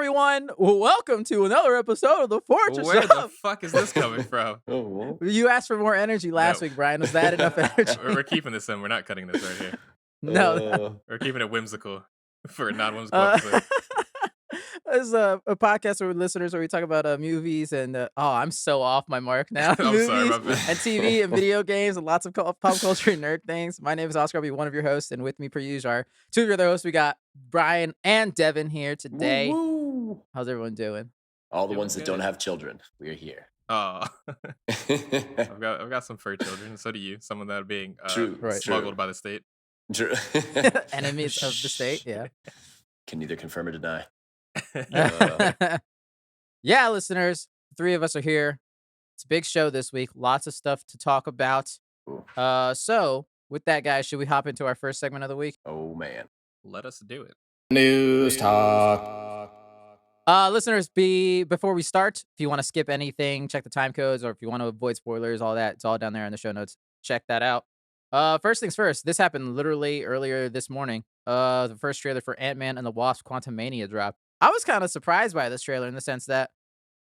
everyone. Welcome to another episode of the Fourtress. Where the fuck is this coming from? You asked for more energy last week, Brian. Was that enough energy? We're keeping this in. We're not cutting this right here. No. We're keeping it whimsical for a non-whimsical episode. This is a podcast with listeners where we talk about movies and I'm so off my mark now. I'm movies sorry, my bad. and TV and video games and lots of pop culture and nerd things. My name is Oscar. I'll be one of your hosts, and with me, per usual, are two of your other hosts. We got Brian and Devin here today. Woo-woo. How's everyone doing? All the ones that don't have children, we're here. Oh, I've got some fur children. So do you. Some of that are being smuggled by the state. True. Enemies of the state. Yeah. Can neither confirm or deny. Yeah, listeners, the three of us are here. It's a big show this week. Lots of stuff to talk about. So with that, guys, should we hop into our first segment of the week? Oh man, let us do it. News talk. Listeners, before we start, if you want to skip anything, check the time codes, or if you want to avoid spoilers, all that, it's all down there in the show notes. Check that out. First things first, this happened literally earlier this morning. The first trailer for Ant-Man and the Wasp: Quantumania dropped. I was kind of surprised by this trailer in the sense that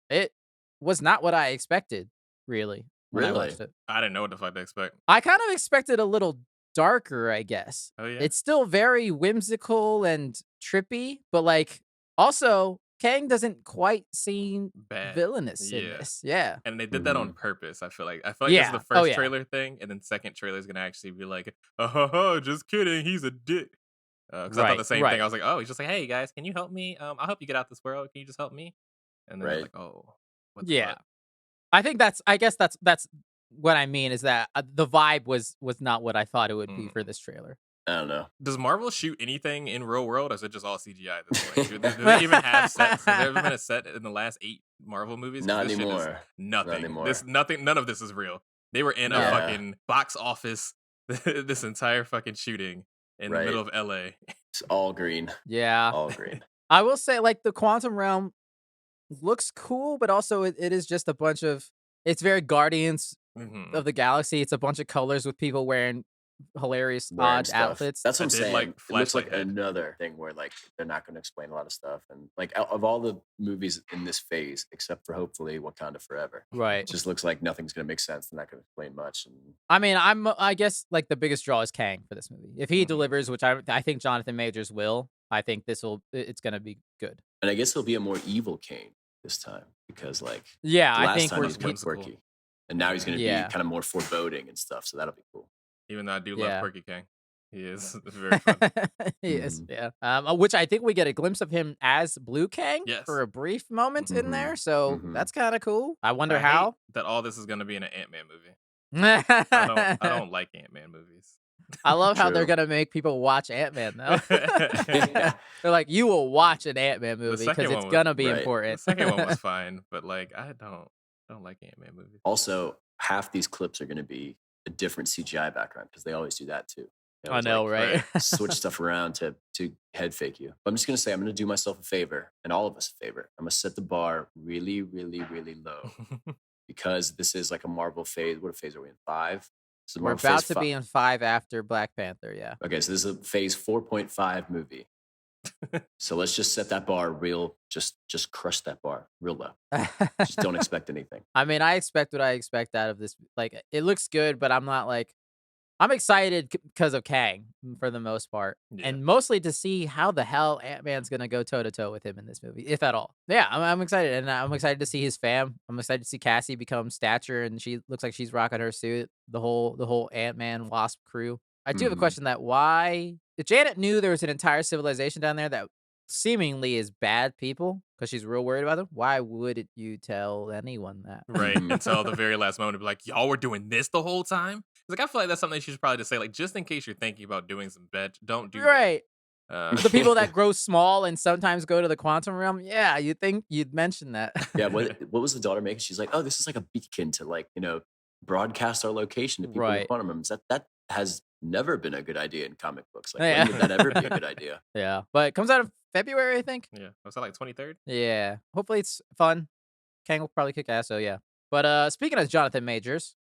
it was not what I expected, really. When I watched it. I didn't know what the fuck to expect. I kind of expected a little darker, I guess. Oh yeah. It's still very whimsical and trippy, but like also Kang doesn't quite seem villainous in this. Yeah. And they did that on purpose, I feel like. It's the first trailer thing, and then second trailer is going to actually be like, oh, just kidding, he's a dick. Because I thought the same thing. I was like, oh, he's just like, hey, guys, can you help me? I'll help you get out this world. Can you just help me? And then I was like, oh. What the fuck? I guess that's what I mean is that the vibe was not what I thought it would be for this trailer. I don't know. Does Marvel shoot anything in real world, or is it just all CGI at this point? Do they even have sets? Has there ever been a set in the last 8 Marvel movies? Not anymore. Nothing. Not anymore. None of this is real. They were in a fucking box office this entire fucking shooting in the middle of LA. It's all green. Yeah. All green. I will say, like, the Quantum Realm looks cool, but also it is just a bunch of, it's very Guardians of the Galaxy. It's a bunch of colors with people wearing hilarious odd outfits. That's what I'm saying. Like, it looks like another thing where like they're not going to explain a lot of stuff, and like of all the movies in this phase, except for hopefully Wakanda Forever, right? It just looks like nothing's going to make sense. They're not going to explain much. And I mean, I guess like the biggest draw is Kang for this movie. If he delivers, which I think Jonathan Majors will, I think it's going to be good. And I guess it'll be a more evil Kang this time because like I think time he's more quirky, and now he's going to be kind of more foreboding and stuff. So that'll be cool. Even though I do love Quirky Kang. He is very fun. He is, yeah. Which I think we get a glimpse of him as Blue Kang for a brief moment in there. So that's kind of cool. I wonder how. That all this is going to be in an Ant-Man movie. I don't like Ant-Man movies. I love how they're going to make people watch Ant-Man, though. They're like, you will watch an Ant-Man movie because it's going to be important. The second one was fine, but like, I don't like Ant-Man movies. Also, half these clips are going to be a different CGI background because they always do that too. I know, right? Switch stuff around to head fake you. But I'm just gonna say I'm gonna do myself a favor and all of us a favor. I'm gonna set the bar really, really, really low because this is like a Marvel phase. What phase are we in? 5? We're about to be in 5 after Black Panther. Yeah. Okay, so this is a phase 4.5 movie. So let's just set that bar real. Just crush that bar real low. Just don't expect anything. I mean, I expect what I expect out of this. Like, it looks good, but I'm not like, I'm excited because of Kang for the most part, and mostly to see how the hell Ant-Man's gonna go toe to toe with him in this movie, if at all. Yeah, I'm excited, and I'm excited to see his fam. I'm excited to see Cassie become Stature, and she looks like she's rocking her suit. The whole Ant-Man Wasp crew. I do have a question that if Janet knew there was an entire civilization down there that seemingly is bad people because she's real worried about them, why would you tell anyone that? Right, until the very last moment to be like, y'all were doing this the whole time? Like, I feel like that's something she should probably just say, like, just in case you're thinking about doing some bad, don't do that. The people that grow small and sometimes go to the quantum realm, you'd think you'd mention that. Yeah, what was the daughter making? She's like, oh, this is like a beacon to like, broadcast our location to people in the quantum realms. That has never been a good idea in comic books. Like, when would that ever be a good idea? Yeah, but it comes out in February, I think. Yeah, was that like 23rd? Yeah, hopefully it's fun. Kang will probably kick ass, so yeah. But speaking of Jonathan Majors,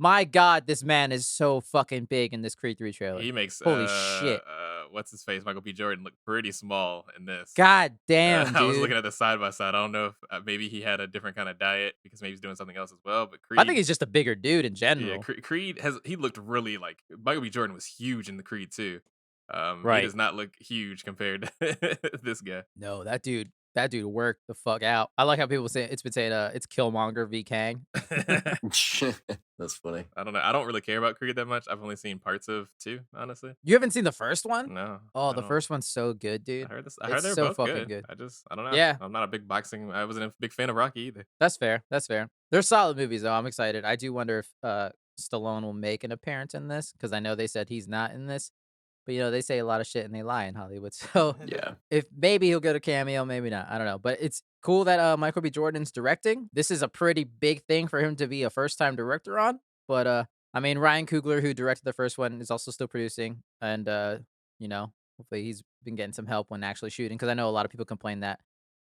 My God, this man is so fucking big in this Creed 3 trailer. He makes Holy shit. what's his face, Michael B. Jordan, look pretty small in this. God damn, I was dude. looking at the side by side. I don't know if maybe he had a different kind of diet because maybe he's doing something else as well. But I think Creed, he's just a bigger dude in yeah, general. Creed he looked really like Michael B. Jordan was huge in the Creed too. He Right. does not look huge compared to this guy. No, that dude worked the fuck out. I like how people say it's been saying it's Killmonger v Kang. That's funny. I don't know. I don't really care about Creed that much. I've only seen parts of 2, honestly. You haven't seen the first one? No, Oh, I the don't. first one's so good, I dude. heard this. I heard It's they're so both fucking good. good. I don't know. Yeah, I'm not a big boxing. I wasn't a big fan of Rocky either. that's fair. That's fair. They're solid movies though. I'm excited. I do wonder if Stallone will make an appearance in this because I know they said he's not in this. But, they say a lot of shit and they lie in Hollywood. So Yeah. if maybe he'll get a cameo, maybe not. I don't know. But it's cool that Michael B. Jordan's directing. This is a pretty big thing for him to be a first-time director on. But I mean, Ryan Coogler, who directed the first one, is also still producing. And hopefully he's been getting some help when actually shooting. Because I know a lot of people complain that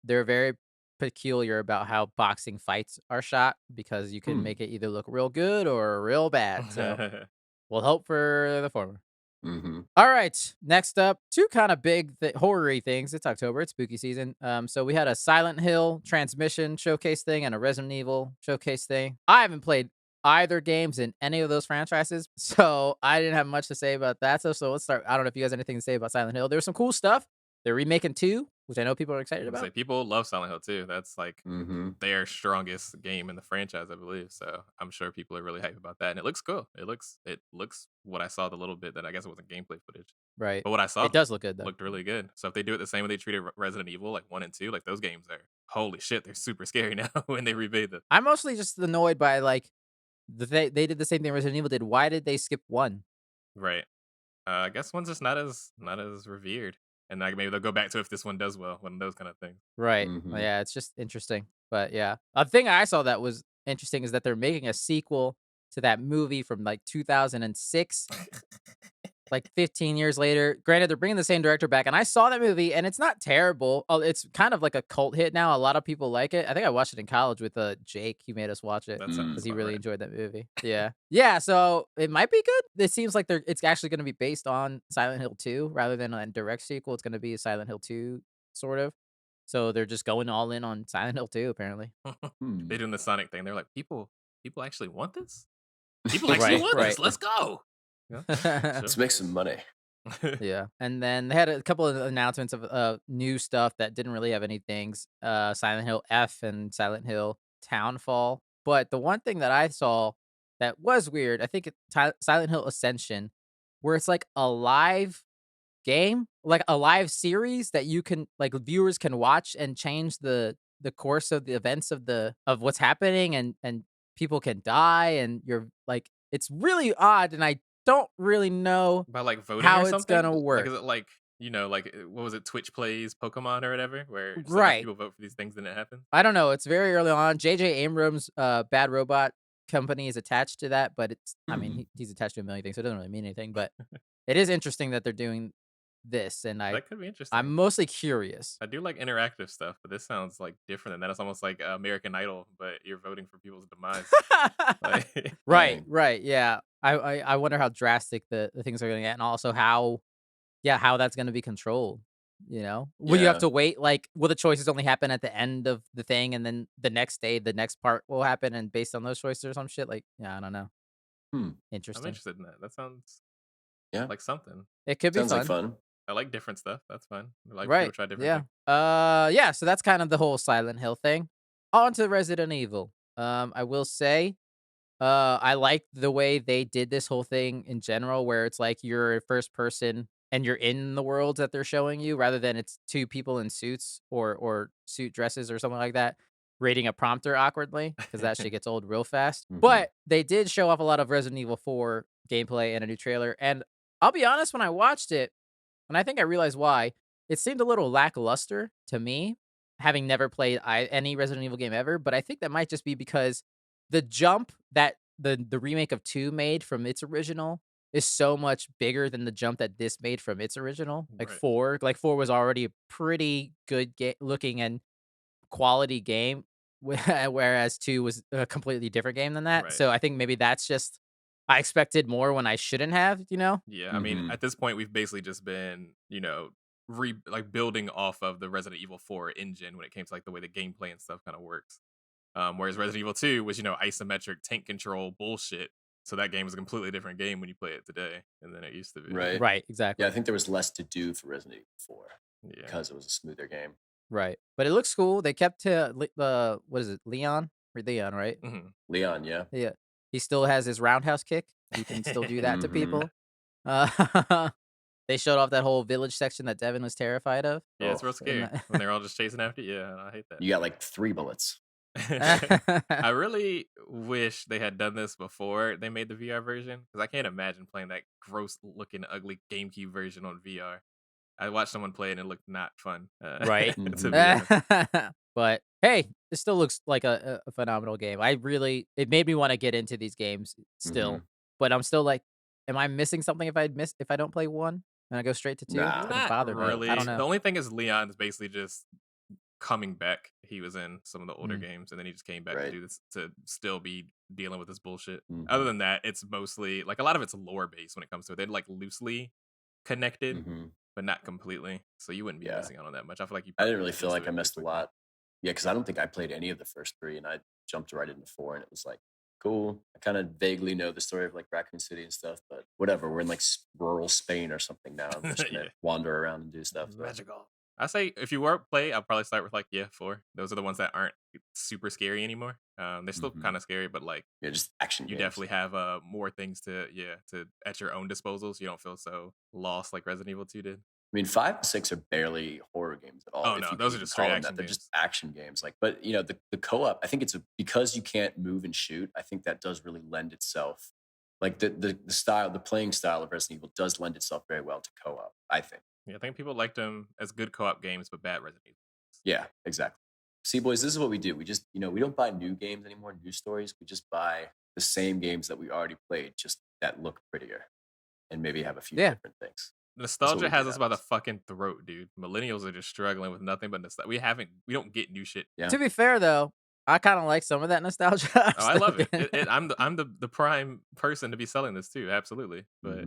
they're very peculiar about how boxing fights are shot because you can make it either look real good or real bad. So we'll hope for the former. Mm-hmm. All right, next up, two kind of big horror-y things. It's October, it's spooky season. So we had a Silent Hill transmission showcase thing and a Resident Evil showcase thing. I haven't played either games in any of those franchises, so I didn't have much to say about that. So let's start. I don't know if you guys have anything to say about Silent Hill. There's some cool stuff. They're remaking 2, which I know people are excited Say about. people love Silent Hill too. That's like Mm-hmm. their strongest game in the franchise, I believe. So I'm sure people are really hyped about that, and it looks cool. It looks what I saw the little bit that I guess it wasn't gameplay footage, Right. but what I saw It does look good, though. looked really good. So if they do it the same way they treated Resident Evil, like 1 and 2, like those games are holy shit, they're super scary now when they remade them. I'm mostly just annoyed by, like, they did the same thing Resident Evil did. Why did they skip 1? Right. I guess one's just not as revered, and like maybe they'll go back to if this one does well, one of those kind of things. Right. Mm-hmm. Yeah, it's just interesting. But yeah. A thing I saw that was interesting is that they're making a sequel to that movie from like 2006, like 15 years later. Granted, they're bringing the same director back, and I saw that movie, and it's not terrible. Oh, it's kind of like a cult hit now. A lot of people like it. I think I watched it in college with Jake. He made us watch it That sounds because he about really right. enjoyed that movie. Yeah. Yeah, so it might be good. It seems like it's actually going to be based on Silent Hill 2 rather than a direct sequel. It's going to be a Silent Hill 2 sort of. So they're just going all in on Silent Hill 2 apparently. They're doing the Sonic thing. They're like, people actually want this. People actually want right. this. Let's go. Yeah, Let's make some money. Yeah. And then they had a couple of announcements of new stuff that didn't really have any things. Silent Hill F and Silent Hill Townfall. But the one thing that I saw that was weird, I think Silent Hill Ascension, where it's like a live game, like a live series that you can like viewers can watch and change the course of the events of what's happening and people can die and you're like it's really odd and I don't really know By like voting how or it's something. gonna Like, work. is it like like what was it? Twitch plays Pokemon or whatever, where just like Right. people vote for these things and it happens. I don't know. It's very early on. J.J. Abrams' Bad Robot company is attached to that, but I mean, he's attached to a million things, so it doesn't really mean anything. But it is interesting that they're doing this, and That could be interesting. I'm mostly curious. I do like interactive stuff, but this sounds like different than that. It's almost like American Idol, but you're voting for people's demise. Like, Right. Yeah. I wonder how drastic the things are going to get, and also how that's going to be controlled. Will you have Yeah. to wait? Like, will the choices only happen at the end of the thing, and then the next day, the next part will happen, and based on those choices or some shit? Like, yeah, I don't know. I'm I'm Interesting. interested in that. That sounds Yeah. like something. It could be Sounds like fun. fun. I like different stuff. That's fine. I like people Right. try different Yeah. things. Yeah, so that's kind of the whole Silent Hill thing. On to Resident Evil. I will say, I like the way they did this whole thing in general, where it's like you're first person and you're in the world that they're showing you, rather than it's two people in suits or suit dresses or something like that, reading a prompter awkwardly, because that shit gets old real fast. Mhm. But they did show off a lot of Resident Evil 4 gameplay and a new trailer, and I'll be honest, when I watched it, and I think I realized why, it seemed a little lackluster to me, having never played any Resident Evil game ever. But I think that might just be because the jump that the remake of 2 made from its original is so much bigger than the jump that this made from its original. Like Right. 4 was already a pretty good looking and quality game, whereas 2 was a completely different game than that. Right. So I think maybe that's just I expected more when I shouldn't have, you know? Yeah, I mean, at this point, we've basically just been, building off of the Resident Evil 4 engine when it came to like the way the gameplay and stuff kind of works. Whereas Resident Evil 2 was, isometric tank control bullshit. So that game was a completely different game when you play it today than it used to be. Right. Right, Yeah, exactly. I think there was less to do for Resident Evil 4 Yeah. because it was a smoother game. Right. But it looks cool. They kept what is it? Leon? Or Leon, right? Leon, yeah. Yeah. He still has his roundhouse kick. He can still do that to people. They showed off that whole village section that Devin was terrified of. Yeah, it's real And scary when they're all just chasing after you. Yeah, I hate that. You got like 3 bullets. I really wish they had done this before they made the VR version because I can't imagine playing that gross looking, ugly GameCube version on VR. I watched someone play it and it looked not fun. Right. To be honest. But hey, it still looks like a phenomenal game. It made me want to get into these games still. But I'm still like, am I missing something if I don't play 1 and I go straight to 2? Nah. It doesn't Not bother me. really. I don't know. The only thing is Leon is basically just coming back. He was in some of the older games and then he just came back to do this to still be dealing with this bullshit. Other than that, it's mostly like a lot of it's lore based when it comes to it. They're like loosely connected, but not completely. So you wouldn't be missing out on that much. I feel like I didn't really feel like I missed a lot. Yeah, because I don't think I played any of the first 3 and I jumped right into 4 and it was like, cool. I kind of vaguely know the story of like Raccoon City and stuff, but whatever. We're in like rural Spain or something now. I'm just gonna wander around and do stuff. Magical. I say if you were play, I'll probably start with like 4. Those are the ones that aren't super scary anymore. They're still kind of scary, but like just action. You games. definitely have more things to at your own disposal, so you don't feel so lost like Resident Evil 2 did. I mean, 5 and 6 are barely horror games at all. Oh no, those are just straight action games. They're just action games. Like, but the co-op, I think it's because you can't move and shoot. I think that does really lend itself. Like the style, the playing style of Resident Evil does lend itself very well to co-op. I think. Yeah, I think people liked them as good co-op games, but bad Resident Evil. Yeah, exactly. See, boys, this is what we do. We just, we don't buy new games anymore, new stories. We just buy the same games that we already played, just that look prettier, and maybe have a few different things. Nostalgia has us by the fucking throat, dude. Millennials are just struggling with nothing but nostalgia. We don't get new shit. Yeah. To be fair, though, I kind of like some of that nostalgia. Oh, I love it. I'm the prime person to be selling this too. Absolutely. But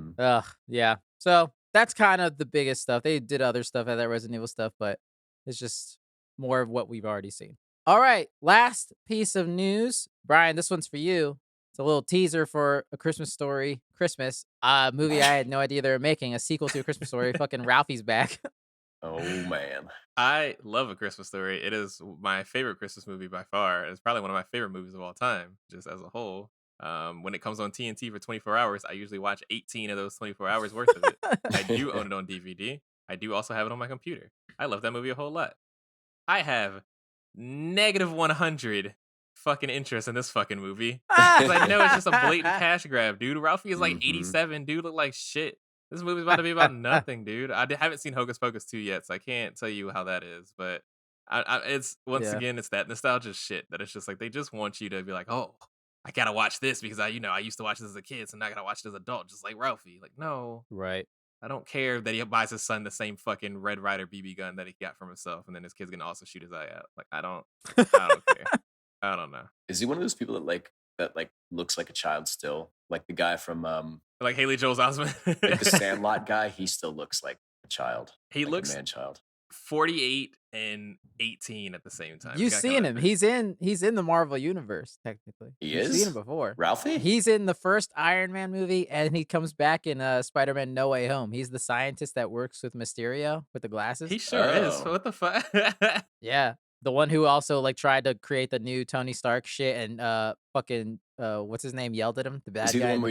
yeah. So that's kind of the biggest stuff. They did other stuff at that Resident Evil stuff, but it's just more of what we've already seen. All right, last piece of news, Brian. This one's for you. It's a little teaser for A Christmas Story, Christmas movie. I had no idea they were making a sequel to A Christmas Story. Fucking Ralphie's back. Oh man, I love A Christmas Story. It is my favorite Christmas movie by far. It's probably one of my favorite movies of all time, just as a whole. When it comes on TNT for 24 hours, I usually watch 18 of those 24 hours worth of it. I do own it on DVD. I do also have it on my computer. I love that movie a whole lot. I have negative 100 fucking interest in this fucking movie. Because I know it's just a blatant cash grab, dude. Ralphie is like 87. Dude look like shit. This movie's about to be about nothing, dude. I haven't seen Hocus Pocus 2 yet, so I can't tell you how that is. But it's again, it's that nostalgia shit that it's just like they just want you to be like, oh, I gotta watch this because I used to watch this as a kid, so now I gotta watch it as an adult, just like Ralphie. Like, no, right? I don't care that he buys his son the same fucking Red Ryder BB gun that he got from himself, and then his kid's gonna also shoot his eye out. Like, I don't care. I don't know. Is he one of those people that looks like a child still? Like the guy from like Haley Joel Osment, like the Sandlot guy. He still looks like a child. He looks a man child. 48 and 18 at the same time. You've seen him. He's in the Marvel universe, technically. You've seen him before. Ralphie? He's in the first Iron Man movie, and he comes back in Spider-Man No Way Home. He's the scientist that works with Mysterio with the glasses. He sure is. What the fuck? Yeah. The one who also tried to create the new Tony Stark shit and fucking what's his name yelled at him, the bad guy. The one where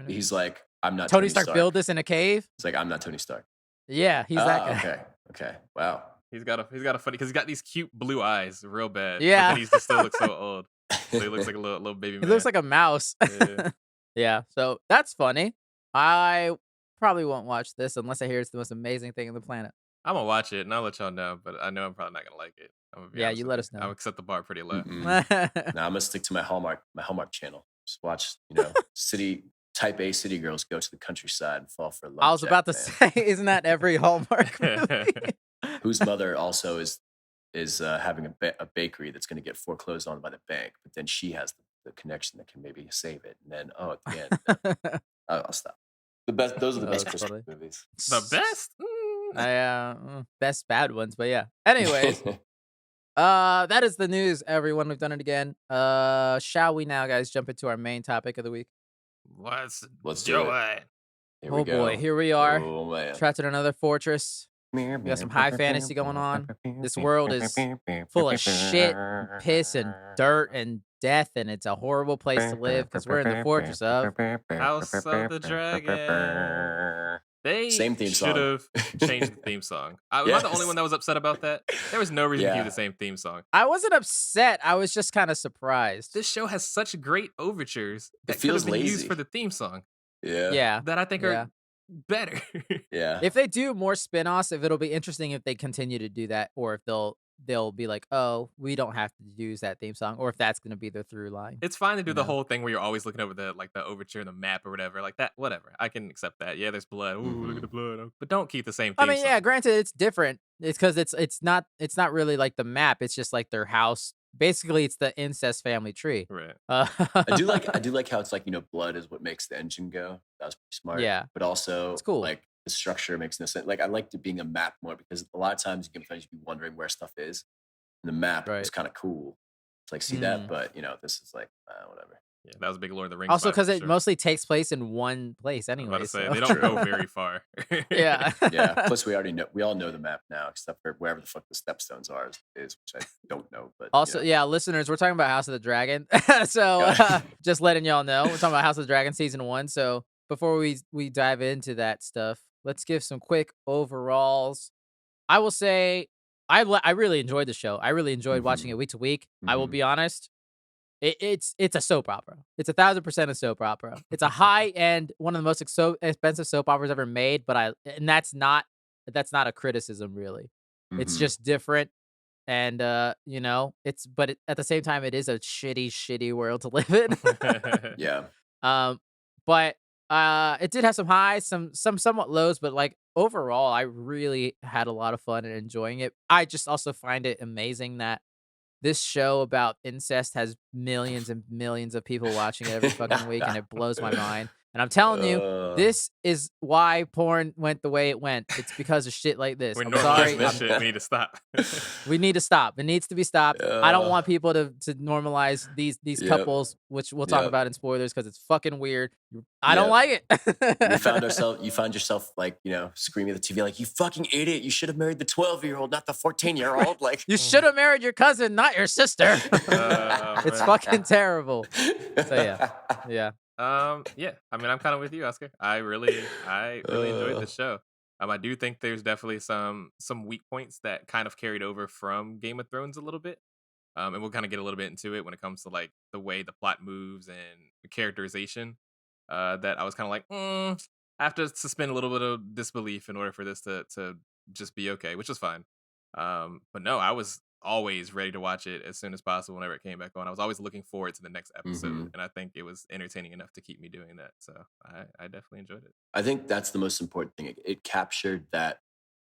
he's like, I'm not Tony Stark built this in a cave? It's like, I'm not Tony Stark. Yeah, he's that guy. Okay. Wow. He's got a funny because he's got these cute blue eyes, real bad. Yeah, but then he just still looks so old. So he looks like a little baby man. He looks like a mouse. Yeah. Yeah, so that's funny. I probably won't watch this unless I hear it's the most amazing thing on the planet. I'm gonna watch it and I'll let y'all know, but I know I'm probably not gonna like it. Yeah, you let us know. I'll set the bar pretty low. Nah, I'm gonna stick to my Hallmark channel. Just watch, type A city girls go to the countryside and fall for love. I was about to say, isn't that every Hallmark movie? Whose mother also is having a bakery that's going to get foreclosed on by the bank, but then she has the connection that can maybe save it. And then at the end, I'll stop. Those are the best Christmas movies. The best? Best bad ones, but yeah. Anyways, that is the news, everyone. We've done it again. Shall we now, guys, jump into our main topic of the week? Let's do it. Here we go. Boy, here we are. Oh, man. Trapped in another fortress. We got some high fantasy going on. This world is full of shit, and piss, and dirt, and death, and it's a horrible place to live because we're in the fortress of House of the Dragon. They should have changed the theme song. I'm not the only one that was upset about that. There was no reason to do the same theme song. I wasn't upset. I was just kind of surprised. This show has such great overtures that could have been used for the theme song. Yeah. That I think are better. Yeah. If they do more spin-offs, if it'll be interesting if they continue to do that, or if they'll be like, oh, we don't have to use that theme song, or if that's going to be their through line. It's fine to do the whole thing where you're always looking over the overture, the map or whatever, like that. Whatever, I can accept that. Yeah, there's blood. Ooh, look at the blood. But don't keep the same theme song. Yeah, granted, it's different. It's because it's not really like the map. It's just like their house. Basically, it's the incest family tree. Right. I do like how it's like, blood is what makes the engine go. That was pretty smart. Yeah. But also, it's cool. Like the structure makes no sense. Like I liked it being a map more because a lot of times you can be wondering where stuff is. And the map is kind of cool to like see that, but this is like whatever. Yeah, that was a big Lord of the Rings. Also, because it mostly takes place in one place anyway. They don't go very far. Yeah. Yeah. Plus, we all know the map now, except for wherever the fuck the stepstones are is, which I don't know. But also, listeners, we're talking about House of the Dragon. So just letting y'all know, we're talking about House of the Dragon season 1. So before we dive into that stuff, let's give some quick overalls. I will say I really enjoyed the show. I really enjoyed watching it week to week. I will be honest. It's a soap opera. It's 1,000% a soap opera. It's a high end, one of the most expensive soap operas ever made. But that's not a criticism really. It's just different, and at the same time, it is a shitty world to live in. Yeah. But it did have some highs, some somewhat lows, but like overall, I really had a lot of fun and enjoying it. I just also find it amazing that this show about incest has millions and millions of people watching it every fucking week, and it blows my mind. And I'm telling you, this is why porn went the way it went. It's because of shit like this. I'm sorry. This shit. We need to stop. We need to stop. It needs to be stopped. I don't want people to normalize these couples, which we'll talk about in spoilers because it's fucking weird. I don't like it. You found yourself like, screaming at the TV like, you fucking idiot. You should have married the 12-year-old, not the 14-year-old. Like you should have married your cousin, not your sister. It's fucking terrible. So yeah. I mean, I'm kind of with you, Oscar. I really enjoyed the show. I do think there's definitely some weak points that kind of carried over from Game of Thrones a little bit. And we'll kind of get a little bit into it when it comes to like the way the plot moves and the characterization. That I was kind of like, I have to suspend a little bit of disbelief in order for this to just be okay, which was fine. But no, I was always ready to watch it as soon as possible whenever it came back on. I was always looking forward to the next episode, and I think it was entertaining enough to keep me doing that. So I definitely enjoyed it. I think that's the most important thing. It captured that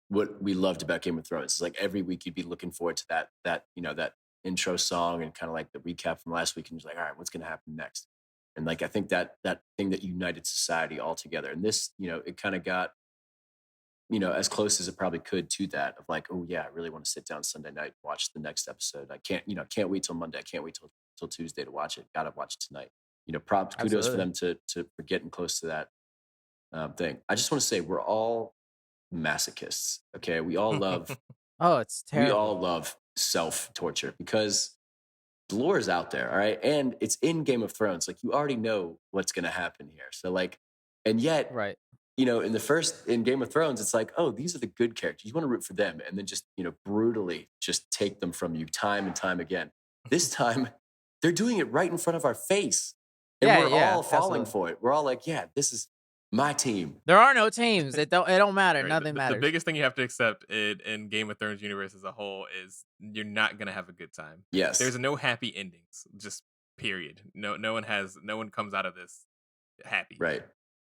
what we loved about Game of Thrones. It's like every week you'd be looking forward to that that intro song and kind of like the recap from last week, and you're like, all right, what's going to happen next? And like I think that thing that united society all together, and this, it kind of got as close as it probably could to that of like, oh yeah, I really want to sit down Sunday night and watch the next episode. I can't wait till Monday. I can't wait till Tuesday to watch it. Gotta watch it tonight. Props, kudos for them to getting close to that thing. I just want to say we're all masochists. Okay, we all love. Oh, it's terrible. We all love self-torture because the lore is out there, all right, and it's in Game of Thrones. Like you already know what's going to happen here. So like, and yet, right. In Game of Thrones, it's like, oh, these are the good characters. You want to root for them, and then just brutally just take them from you time and time again. This time, they're doing it right in front of our face, and we're all falling for it. We're all like, yeah, this is my team. There are no teams. It don't matter. Right. Nothing matters. The biggest thing you have to accept in Game of Thrones universe as a whole is you're not gonna have a good time. Yes, there's no happy endings. Just period. No one comes out of this happy. Right.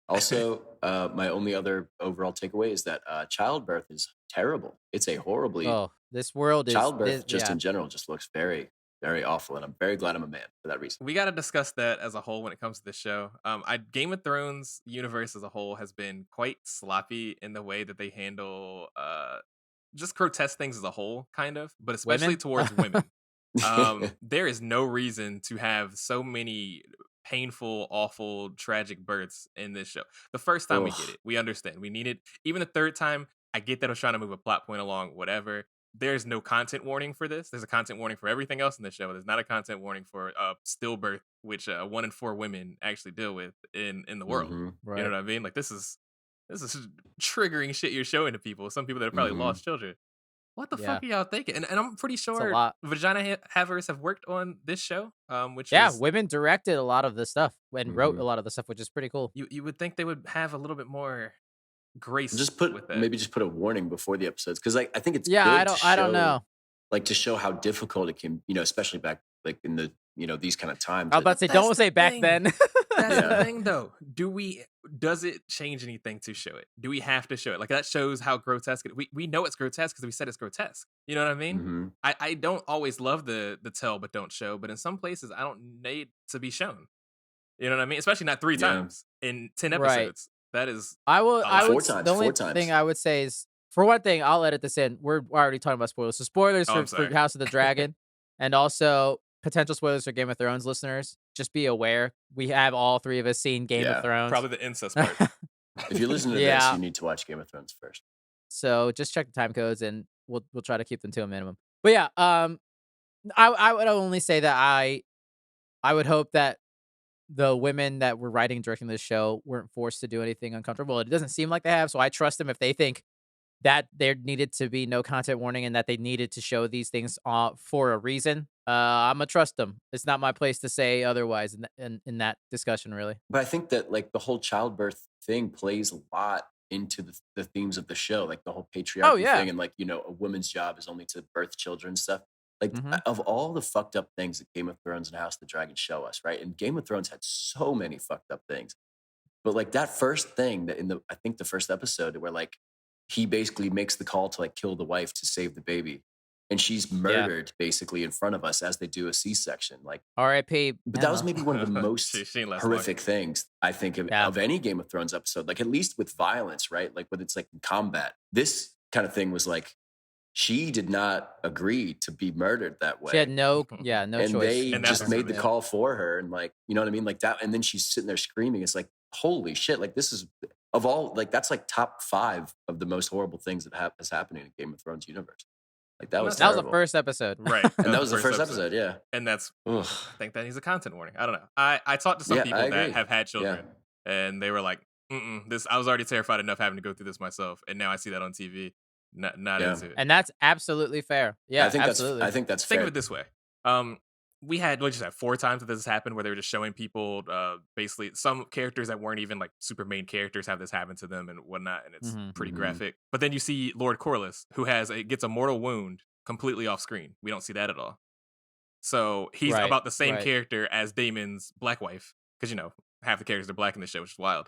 Also, my only other overall takeaway is that childbirth is terrible. It's a horribly this world is childbirth in general just looks very very awful, and I'm very glad I'm a man for that reason. We got to discuss that as a whole when it comes to the show. Game of Thrones universe as a whole has been quite sloppy in the way that they handle just grotesque things as a whole, kind of, but especially Women? towards women. There is no reason to have so many painful, awful, tragic births in this show. The first time we get Ugh. it, we understand. We need it. Even the third time, I get that I was trying to move a plot point along, whatever. There's no content warning for this. There's a content warning for everything else in the show. There's not a content warning for stillbirth, which 1 in 4 women actually deal with in the world. Mhm. You know Right. what I mean? Like this is triggering shit you're showing to people. Some people that have probably Mhm. lost children. What the Yeah. fuck are y'all thinking? And I'm pretty It's a sure lot. vagina havers have worked on this show, which Yeah, is women directed a lot of the stuff and wrote a Mhm. lot of the stuff, which is pretty cool. you would think they would have a little bit more grace Just with put that. maybe just put a warning before the episodes, because I think it's Yeah, good to I don't show, know. like, to show how difficult it can, especially back like in the these kind of times. I was about to say, That's don't the say back thing. then. That's the Yeah. thing, though. Does it change anything to show it? Do we have to show it? Like that shows how grotesque it. We know it's grotesque because we said it's grotesque. You know what I mean? hmm I don't always love the tell but don't show, but in some places I don't need to be shown. You know what I mean? Especially not 3 Yeah. times in 10 Right. episodes. That is I will. a I lot. would. Four times. The only Four times. thing I would say is, for one thing, I'll edit this in. We're already talking about spoilers. So spoilers Oh, I'm for sorry. House of the Dragon, and also potential spoilers for Game of Thrones listeners. Just be aware. We have all 3 of us seen Game of Yeah. Thrones. Probably the incest part. If you listen to this, Yeah. you need to watch Game of Thrones first. So just check the time codes, and we'll try to keep them to a minimum. But yeah, I would only say that I would hope that the women that were writing and directing this show weren't forced to do anything uncomfortable. It doesn't seem like they have, so I trust them if they think that there needed to be no content warning and that they needed to show these things for a reason. I'm gonna trust them. It's not my place to say otherwise in that discussion, really. But I think that, like, the whole childbirth thing plays a lot into the themes of the show, like the whole Oh patriarchy yeah. thing, and, like, a woman's job is only to birth children and stuff. Like, hmm of all the fucked up things that Game of Thrones and House of the Dragon show us, right? And Game of Thrones had so many fucked up things. But, like, that first thing that I think the first episode where, like, he basically makes the call to, like, kill the wife to save the baby, and she's murdered basically in front of us as they do a C-section. Like, R.I.P. but that was Emma. maybe one of the most She ain't last long. horrific things I think Yeah. of any Game of Thrones episode. Like, at least with violence, right? Like, when it's like in combat, this kind of thing was like, she did not agree to be murdered that way. She had no and choice. they And that's just made the really- call for her, and, like, you know what I mean, like that. And then she's sitting there screaming. It's like, holy shit! Like, this is, of all, like, that's like top 5 of the most horrible things that is happening in Game of Thrones universe. Like, that was That was the terrible. first episode. Right. And that was the first episode. Yeah. And that's Ugh. I think that needs a content warning. I don't know. I talked to some Yeah, people I that agree. have had children, and they were like, this. I was already terrified enough having to go through this myself, and now I see that on TV. Not Yeah. into it. And that's absolutely fair. Yeah, I think absolutely. I think that's Think fair. of it this way. We had 4 times that this has happened where they were just showing people basically some characters that weren't even like super main characters have this happen to them and whatnot, and it's pretty Mhm. graphic. But then you see Lord Corlys, who gets a mortal wound completely off screen. We don't see that at all. So he's Right, about the same right. character as Daemon's black wife, because half the characters are black in the show, which is wild.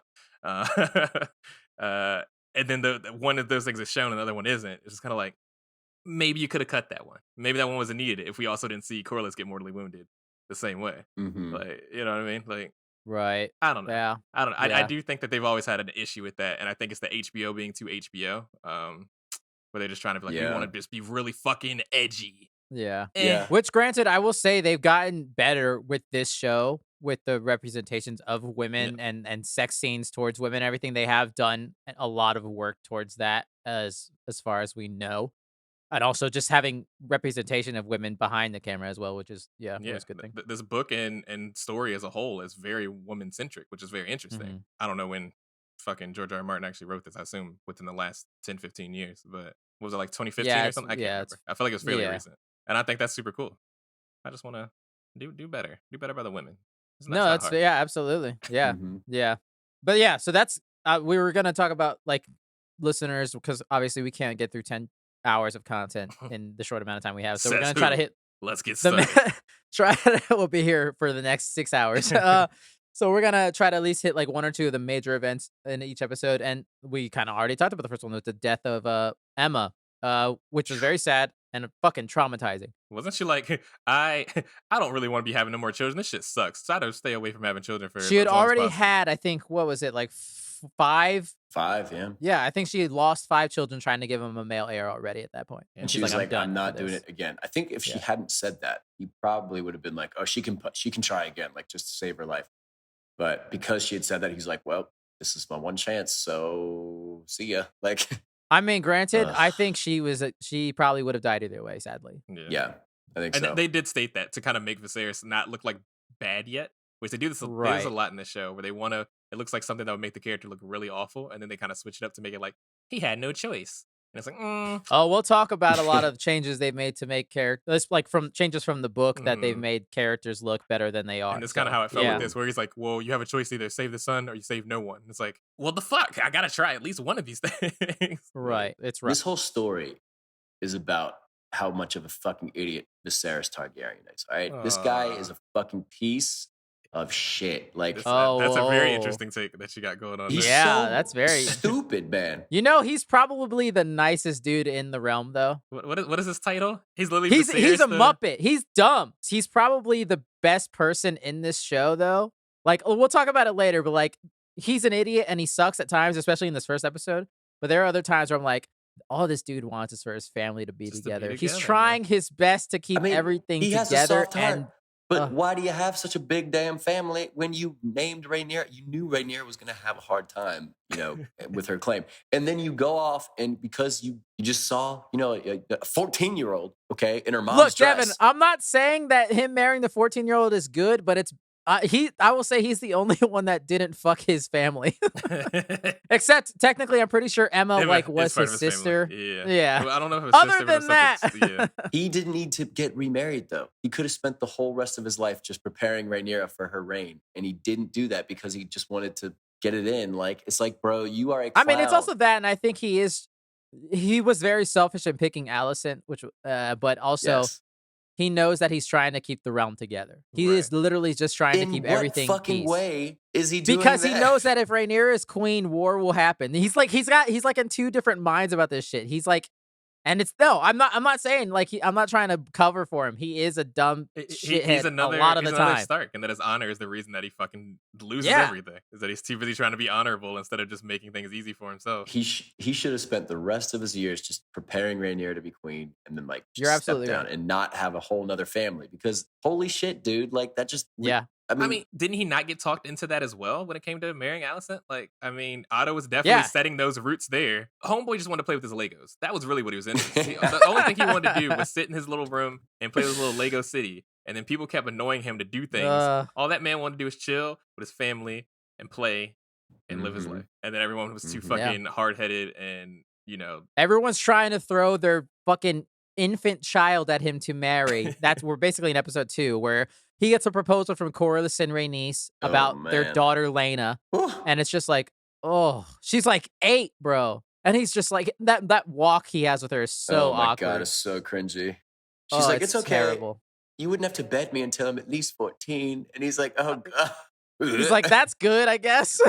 And then the one of those things is shown and the other one isn't. It's just kind of like, maybe you could have cut that one. Maybe that one wasn't needed if we also didn't see Corlys get mortally wounded the same way. Mhm. Like, you know what I mean? Like, Right. I don't know. Yeah. I don't know. I Yeah. do think that they've always had an issue with that, and I think it's the HBO being too HBO, where they're just trying to be like, we Yeah. want to just be really fucking edgy. Yeah. Yeah. Which, granted, I will say they've gotten better with this show, with the representations of women and sex scenes towards women. Everything, they have done a lot of work towards that, as far as we know, and also just having representation of women behind the camera as well, which is always a good thing. This book and story as a whole is very woman centric, which is very interesting. Mhm. I don't know when fucking George R.R. Martin actually wrote this. I assume within the last 10, 15 years, but was it like 2015 Yeah, or it's- something? I can't yeah, remember. I feel like it was fairly yeah. recent, and I think that's super cool. I just want to do better by the women. No, not that's hard. yeah, absolutely. Yeah. Mhm. Yeah. But yeah, so that's we were gonna talk about like listeners, because obviously we can't get through 10 hours of content in the short amount of time we have. So we're Says gonna try to who? hit Let's get the started. we'll be here for the next 6 hours. So we're gonna try to at least hit like 1 or 2 of the major events in each episode. And we kind of already talked about the first one, with the death of Emma, which was very sad and fucking traumatizing. Wasn't she like, I I don't really want to be having no more children. This shit sucks. Try to stay away from having children for She had as long as already possible. had, I think, what was it, like 5? 5, yeah. Yeah, I think she had lost 5 children trying to give him a male heir already at that point. And she was like, I'm not doing it again. I think if she hadn't said that, he probably would have been like, oh, she can try again, like just to save her life. But because she had said that, he's like, well, this is my one chance, so see ya. Like, I mean, granted, I think she probably would have died either way, sadly. Yeah, I think so. And they did state that to kind of make Viserys not look like bad yet, which they do this, they do this a lot in the show, where they want to, it looks like something that would make the character look really awful, and then they kind of switch it up to make it like, he had no choice. And it's like, Oh, we'll talk about a lot of changes they've made to make characters, like from changes from the book that they've made characters look better than they are. And that's kind of how it felt with this, where he's like, well, you have a choice to either save the son or you save no one. It's like, well, the fuck? I gotta try at least one of these things. Right. It's right. This whole story is about how much of a fucking idiot Viserys Targaryen is. All right, this guy is a fucking piece of shit. Like, that's a very interesting take that you got going on. He's yeah, so that's very stupid, man. You know, he's probably the nicest dude in the realm, though. What is his title? He's literally he's a Muppet. He's dumb. He's probably the best person in this show, though. Like, we'll talk about it later, but like, he's an idiot and he sucks at times, especially in this first episode. But there are other times where I'm like, all this dude wants is for his family to be together. He's trying his best to keep everything together. But why do you have such a big damn family when you named Rhaenyra? You knew Rhaenyra was going to have a hard time, with her claim. And then you go off and because you just saw, a 14-year-old, okay, in her mom's dress. Devin, I'm not saying that him marrying the 14-year-old is good, but it's I will say he's the only one that didn't fuck his family. Except technically, I'm pretty sure Emma was his sister. Yeah. Well, I don't know if it was Other sister, than that, he didn't need to get remarried though. He could have spent the whole rest of his life just preparing Rhaenyra for her reign, and he didn't do that because he just wanted to get it in. Like, it's like, bro, you are a clown. I mean, it's also that, and I think he was very selfish in picking Alicent, which, but also. Yes. He knows that he's trying to keep the realm together. He is literally just trying to keep everything. In what fucking way is he doing because that? He knows that if Rhaenyra is queen, war will happen. He's like in 2 different minds about this shit. He's like, and I'm not saying like I'm not trying to cover for him. He is a dumb shithead he's another, a lot of the time. Stark, and that his honor is the reason that he fucking loses everything. Is that he's too busy trying to be honorable instead of just making things easy for himself. He should have spent the rest of his years just preparing Rhaenyra to be queen, and then like You're absolutely step down and not have a whole nother family. Because holy shit, dude, like that just I mean, didn't he not get talked into that as well when it came to marrying Alicent? Like, I mean, Otto was definitely setting those roots there. Homeboy just wanted to play with his Legos. That was really what he was into. The only thing he wanted to do was sit in his little room and play with his little Lego city. And then people kept annoying him to do things. All that man wanted to do was chill with his family and play and live his life. And then everyone was too fucking hard-headed and, Everyone's trying to throw their fucking infant child at him to marry. We're basically in episode 2 where he gets a proposal from Corlys and Rhaenys about their daughter Laena, and it's just like, she's like 8, bro, and he's just like that walk he has with her is so awkward. Oh my god, it's so cringy. She's like, it's okay. Terrible. You wouldn't have to bed me until I'm at least 14, and he's like, oh god. He's like, that's good, I guess.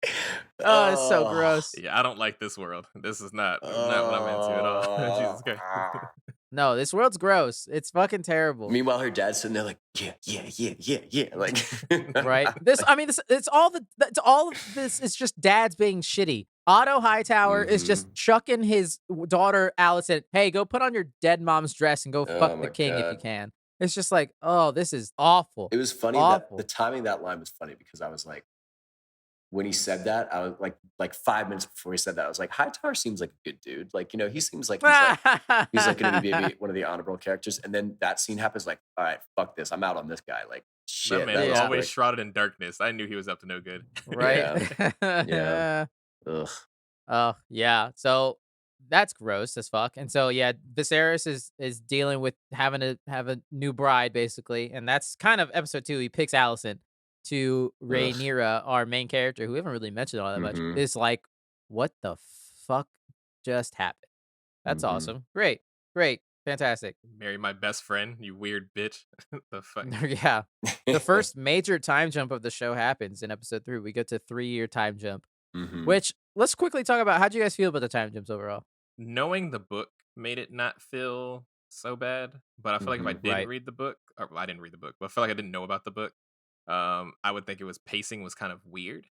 It's so gross. Yeah, I don't like this world. This is not what I'm into at all. Jesus Christ. No, this world's gross. It's fucking terrible. Meanwhile, her dad's sitting there like, yeah. Like, right. It's all of this. It's just dads being shitty. Otto Hightower is just chucking his daughter Alicent. Hey, go put on your dead mom's dress and go fuck the king if you can. It's just like, this is awful. It was funny that the timing of that line was funny because I was like, when he said that, I was like 5 minutes before he said that, I was like, Hightower seems like a good dude. Like, he seems like he's like going to be maybe one of the honorable characters. And then that scene happens, like, all right, fuck this. I'm out on this guy. Like, shit. That man was always shrouded in darkness. I knew he was up to no good. Right? Yeah. Ugh. Oh, yeah. So that's gross as fuck. And so, yeah, Viserys is dealing with having to have a new bride, basically. And that's kind of episode 2. He picks Alicent to Rhaenyra, our main character, who we haven't really mentioned all that much, is like, what the fuck just happened? That's awesome. Great. Fantastic. Marry my best friend, you weird bitch. The fuck? Yeah. The first major time jump of the show happens in episode 3. We get to 3-year time jump, which let's quickly talk about. How do you guys feel about the time jumps overall? knowing the book made it not feel so bad. But I feel like if I didn't read the book, or well, I didn't read the book, but I feel like I didn't know about the book, I would think pacing was kind of weird.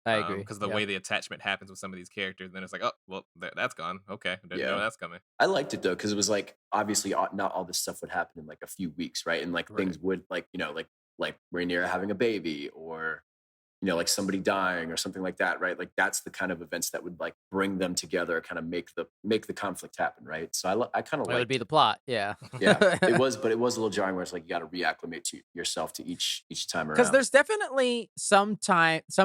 I agree. Because the way the attachment happens with some of these characters, then it's like, oh, well, that's gone. Okay, didn't know that's coming. I liked it though, because it was like obviously not all this stuff would happen in like a few weeks, right? And like things would like like Rhaenyra having a baby, or like somebody dying or something like that, right? Like that's the kind of events that would like bring them together, kind of make the conflict happen, right? So I kind of like it would be the plot, yeah. It was, but it was a little jarring where it's like you got to reacclimate to yourself to each time around. Because there's definitely some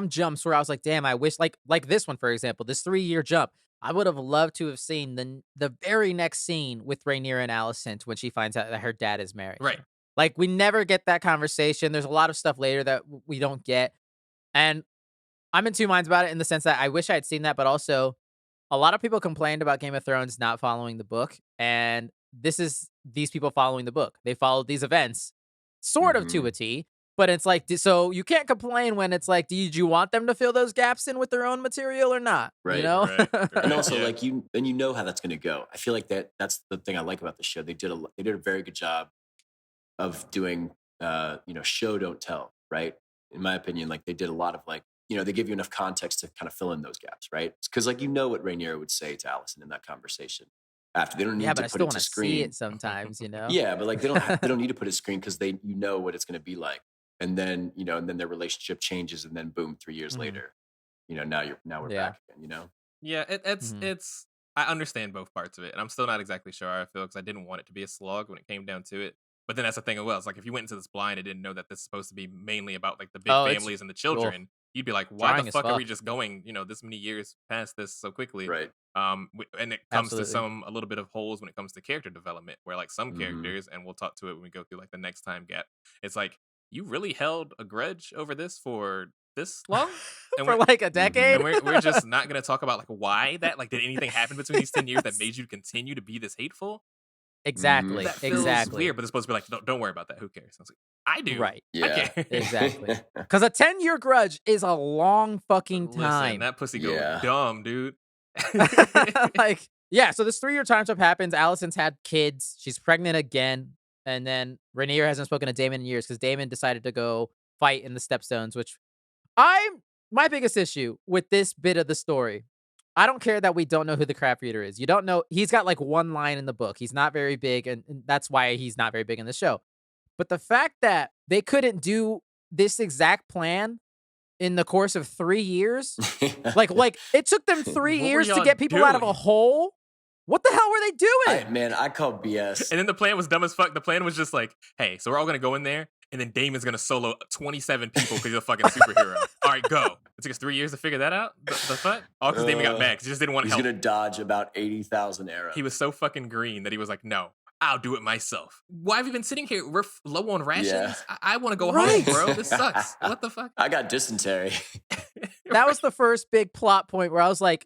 jumps where I was like, damn, I wish like this one, for example, this 3-year jump. I would have loved to have seen the very next scene with Rhaenyra and Alicent when she finds out that her dad is married. Right. Like we never get that conversation. There's a lot of stuff later that we don't get. And I'm in two minds about it in the sense that I wish I had seen that, but also a lot of people complained about Game of Thrones not following the book. And this is these people following the book. They followed these events sort of to a T, but it's like, so you can't complain when it's like, did you want them to fill those gaps in with their own material or not? Right. You know? Right. And also like you know how that's going to go. I feel like that's the thing I like about the show. They did a very good job of doing, show don't tell, right? In my opinion, like they did a lot of like, they give you enough context to kind of fill in those gaps, right? Because like what Rhaenyra would say to Alicent in that conversation after. They don't need to put it to screen. See it sometimes, Yeah, but like they don't need to put it to screen because they what it's going to be like, and then and then their relationship changes, and then boom, 3 years later, now we're back again. Yeah, it's. I understand both parts of it, and I'm still not exactly sure how I feel because I didn't want it to be a slog when it came down to it. But then that's the thing as well. It's like if you went into this blind and didn't know that this is supposed to be mainly about like the big families and the children, you'd be like, why the fuck are we just going, this many years past this so quickly? Right. And it comes to a little bit of holes when it comes to character development, where like some characters, and we'll talk to it when we go through like the next time gap. It's like, you really held a grudge over this for this long? And for like a decade? And we're just not going to talk about like why that, like, did anything happen between these 10 years that made you continue to be this hateful? Exactly. That feels weird, but it's supposed to be like, don't worry about that. Who cares? I was like, I do. Right. Yeah. Exactly. Because a 10-year grudge is a long fucking time. Listen, that pussy go dumb, dude. Like, yeah, so this 3-year time jump happens. Alicent's had kids. She's pregnant again. And then Rhaenyra hasn't spoken to Daemon in years because Daemon decided to go fight in the Stepstones, which my biggest issue with this bit of the story. I don't care that we don't know who the Crab Reader is. You don't know. He's got like one line in the book. He's not very big, and that's why he's not very big in the show. But the fact that they couldn't do this exact plan in the course of 3 years, like it took them 3 years to get people out of a hole. What the hell were they doing? I call BS. And then the plan was dumb as fuck. The plan was just like, hey, so we're all going to go in there, and then Damon's going to solo 27 people because he's a fucking superhero. All right, go. It took us 3 years to figure that out? The fuck? All because Damon got mad because he just didn't want to help. He's going to dodge about 80,000 arrows. He was so fucking green that he was like, no, I'll do it myself. Why have you been sitting here? We're low on rations. Yeah. I want to go home, bro. This sucks. What the fuck? I got dysentery. That was the first big plot point where I was like,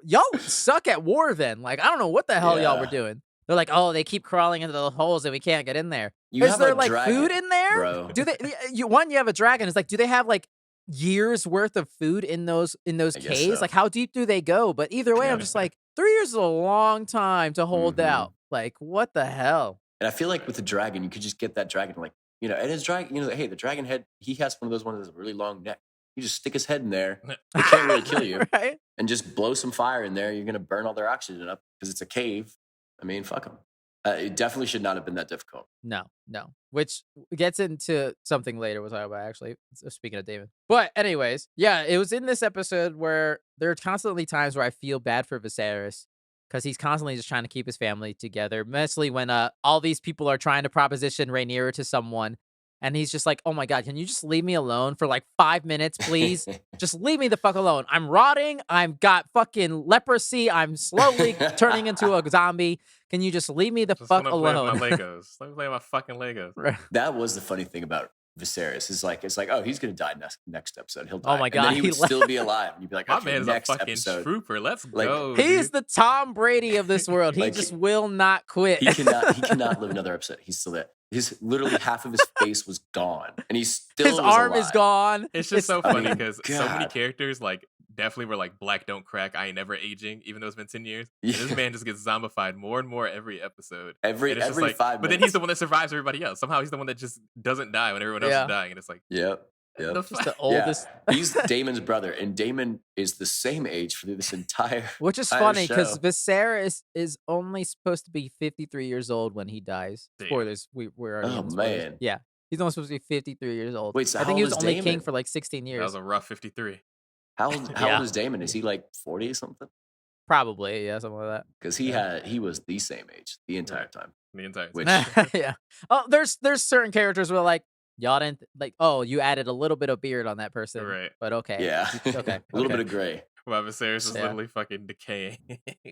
y'all suck at war then. Like, I don't know what the hell y'all were doing. They're like, oh, they keep crawling into the holes and we can't get in there. Is there like dragon, food in there? Bro. Do they? You have a dragon. It's like, do they have like years worth of food in those caves? So. Like, how deep do they go? But either way, I'm just like, 3 years is a long time to hold out. Like, what the hell? And I feel like with the dragon, you could just get that dragon, like, and his dragon, hey, the dragon head, he has one of those ones with a really long neck. You just stick his head in there. It can't really kill you. Right? And just blow some fire in there. You're going to burn all their oxygen up because it's a cave. I mean, fuck them. It definitely should not have been that difficult. No. Which gets into something later we'll talk about, actually, speaking of David. But anyways, yeah, it was in this episode where there are constantly times where I feel bad for Viserys because he's constantly just trying to keep his family together, mostly when all these people are trying to proposition Rhaenyra to someone. And he's just like, oh my God, can you just leave me alone for like 5 minutes, please? Just leave me the fuck alone. I'm rotting. I've got fucking leprosy. I'm slowly turning into a zombie. Can you just leave me the fuck alone? Play with my Legos. Let me play with my fucking Legos. Right. That was the funny thing about Viserys. It's like, oh, he's going to die next episode. He'll die. Oh my God. And then he would still be alive. And you'd be like, my okay, man's next a fucking episode. trooper. Let's go. He's the Tom Brady of this world. He like, just will not quit. He cannot live another episode. He's still there. Literally half of his face was gone, and he's still his arm alive. is gone. It's just so funny because so many characters like definitely were like black don't crack. I ain't never aging, even though it's been 10 years. And this man just gets zombified more and more every episode. Every and it's just like 5 but then minutes. he's the one that survives everybody else. Somehow he's the one that just doesn't die when everyone else is dying. And it's like Yep. Just the oldest. He's Damon's brother, and Damon is the same age for this entire Which is funny because Viserys is only supposed to be 53 years old when he dies. Damn. Spoilers. We're already in spoilers. Man. Yeah. He's only supposed to be 53 years old. Wait, so I think he was only Daemon? king for like 16 years. That was a rough 53. How old is Damon? Is he like 40 or something? Probably, yeah, something like that. Because he was the same age the entire time. The entire time. Which yeah. Oh, there's certain characters where like y'all didn't like. Oh, you added a little bit of beard on that person, Right. But okay, yeah, okay, a little bit of gray. Well, Viserys is literally fucking decaying.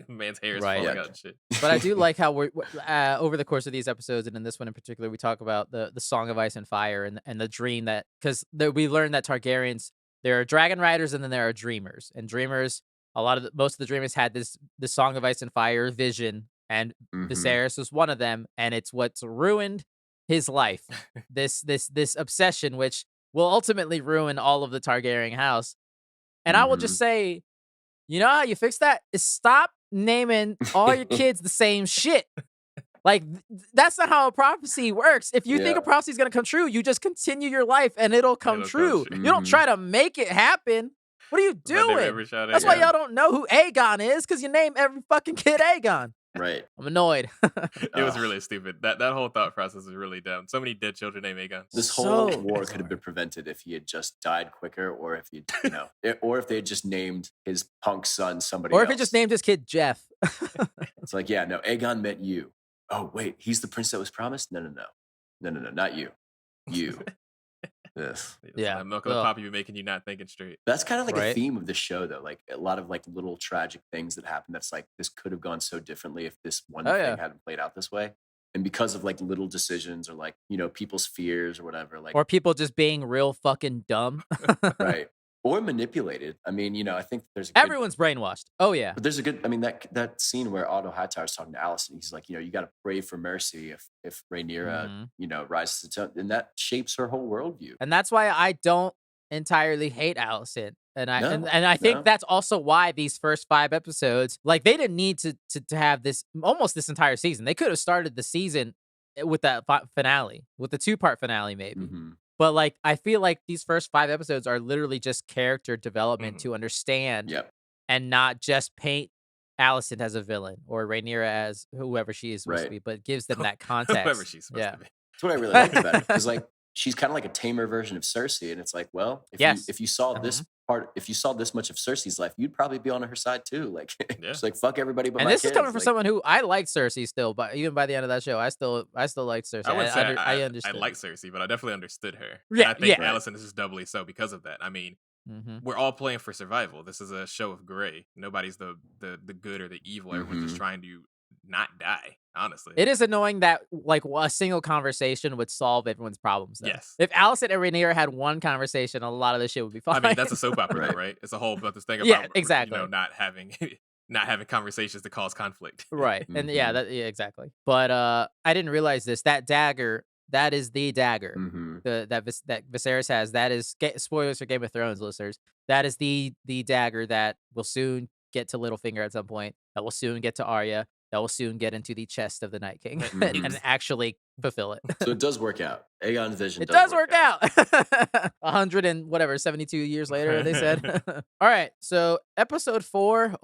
Man's hair is Right. falling out and shit. But I do like how we're over the course of these episodes, and in this one in particular, we talk about the Song of Ice and Fire and the dream that because we learned that Targaryens, there are dragon riders and then there are dreamers, and dreamers. Most of the dreamers had this Song of Ice and Fire vision, and Viserys was one of them, and it's what's ruined his life. this obsession, which will ultimately ruin all of the Targaryen house. And I will just say, you know how you fix that? Is stop naming all your kids the same shit. Like, that's not how a prophecy works. If you think a prophecy is going to come true, you just continue your life and it'll come true. You don't try to make it happen. What are you doing? That's why y'all don't know who Aegon is, because you name every fucking kid Aegon. Right. I'm annoyed. It was really stupid. That whole thought process is really dumb. So many dead children named Aegon. This whole war could have been prevented if he had just died quicker, or if or if they had just named his punk son somebody else. Or if he just named his kid Jeff. It's like, yeah, no, Aegon meant you. Oh, wait, he's the prince that was promised? No, not you. You. Yes. Yeah. That milk of the poppy be making you not thinking straight. That's kind of like a theme of the show, though. Like a lot of like little tragic things that happen. That's like, this could have gone so differently if this one thing hadn't played out this way. And because of like little decisions or like, people's fears or whatever. Like, or people just being real fucking dumb. Right. Or manipulated. I mean, I think there's everyone's brainwashed. Oh yeah. But there's a good. I mean, that scene where Otto Hightower's talking to Alicent, he's like, you got to pray for mercy if Rhaenyra, rises to the top, and that shapes her whole worldview. And that's why I don't entirely hate Alicent. And I think that's also why these first 5 episodes, like they didn't need to have this almost this entire season. They could have started the season with that finale, with the 2-part finale, maybe. But like, I feel like these first 5 episodes are literally just character development to understand and not just paint Alicent as a villain or Rhaenyra as whoever she is supposed to be, but gives them that context. Whoever she's supposed to be. That's what I really liked about it. Because like, she's kind of like a tamer version of Cersei. And it's like, well, if you saw this part, if you saw this much of Cersei's life, you'd probably be on her side too. Like, it's like, fuck everybody but my kids. And this is coming from someone who I liked Cersei still, but even by the end of that show, I still liked Cersei. I understood. I like Cersei, but I definitely understood her. Yeah, and I think Alicent is just doubly so because of that. I mean, we're all playing for survival. This is a show of gray. Nobody's the good or the evil. Everyone's just trying to not die. Honestly, it is annoying that like a single conversation would solve everyone's problems. Though. Yes, if Alicent and Rhaenyra had one conversation, a lot of this shit would be fine. I mean, that's a soap opera, right? It's a whole about this thing about exactly. Not having conversations that cause conflict. Right, and exactly. But I didn't realize this. That dagger, that is the dagger that Viserys has. That is spoilers for Game of Thrones listeners. That is the dagger that will soon get to Littlefinger at some point. That will soon get to Arya. That will soon get into the chest of the Night King and actually fulfill it. So it does work out. Aegon's vision. It does work out. 72 years later, they said. All right, so episode 4.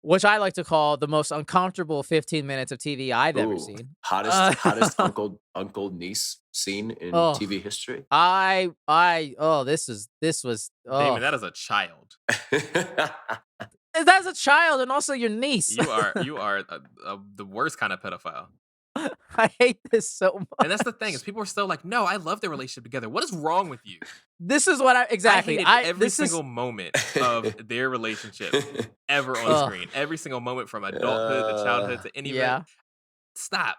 Which I like to call the most uncomfortable 15 minutes of TV I've ever seen. Hottest uncle niece scene in TV history. This was Damon, that is a child. That's a child and also your niece. You are the worst kind of pedophile. I hate this so much. And that's the thing is people are still like, no, I love their relationship together. What is wrong with you? This is what I hated every single moment of their relationship ever on screen. Every single moment from adulthood to childhood to any Stop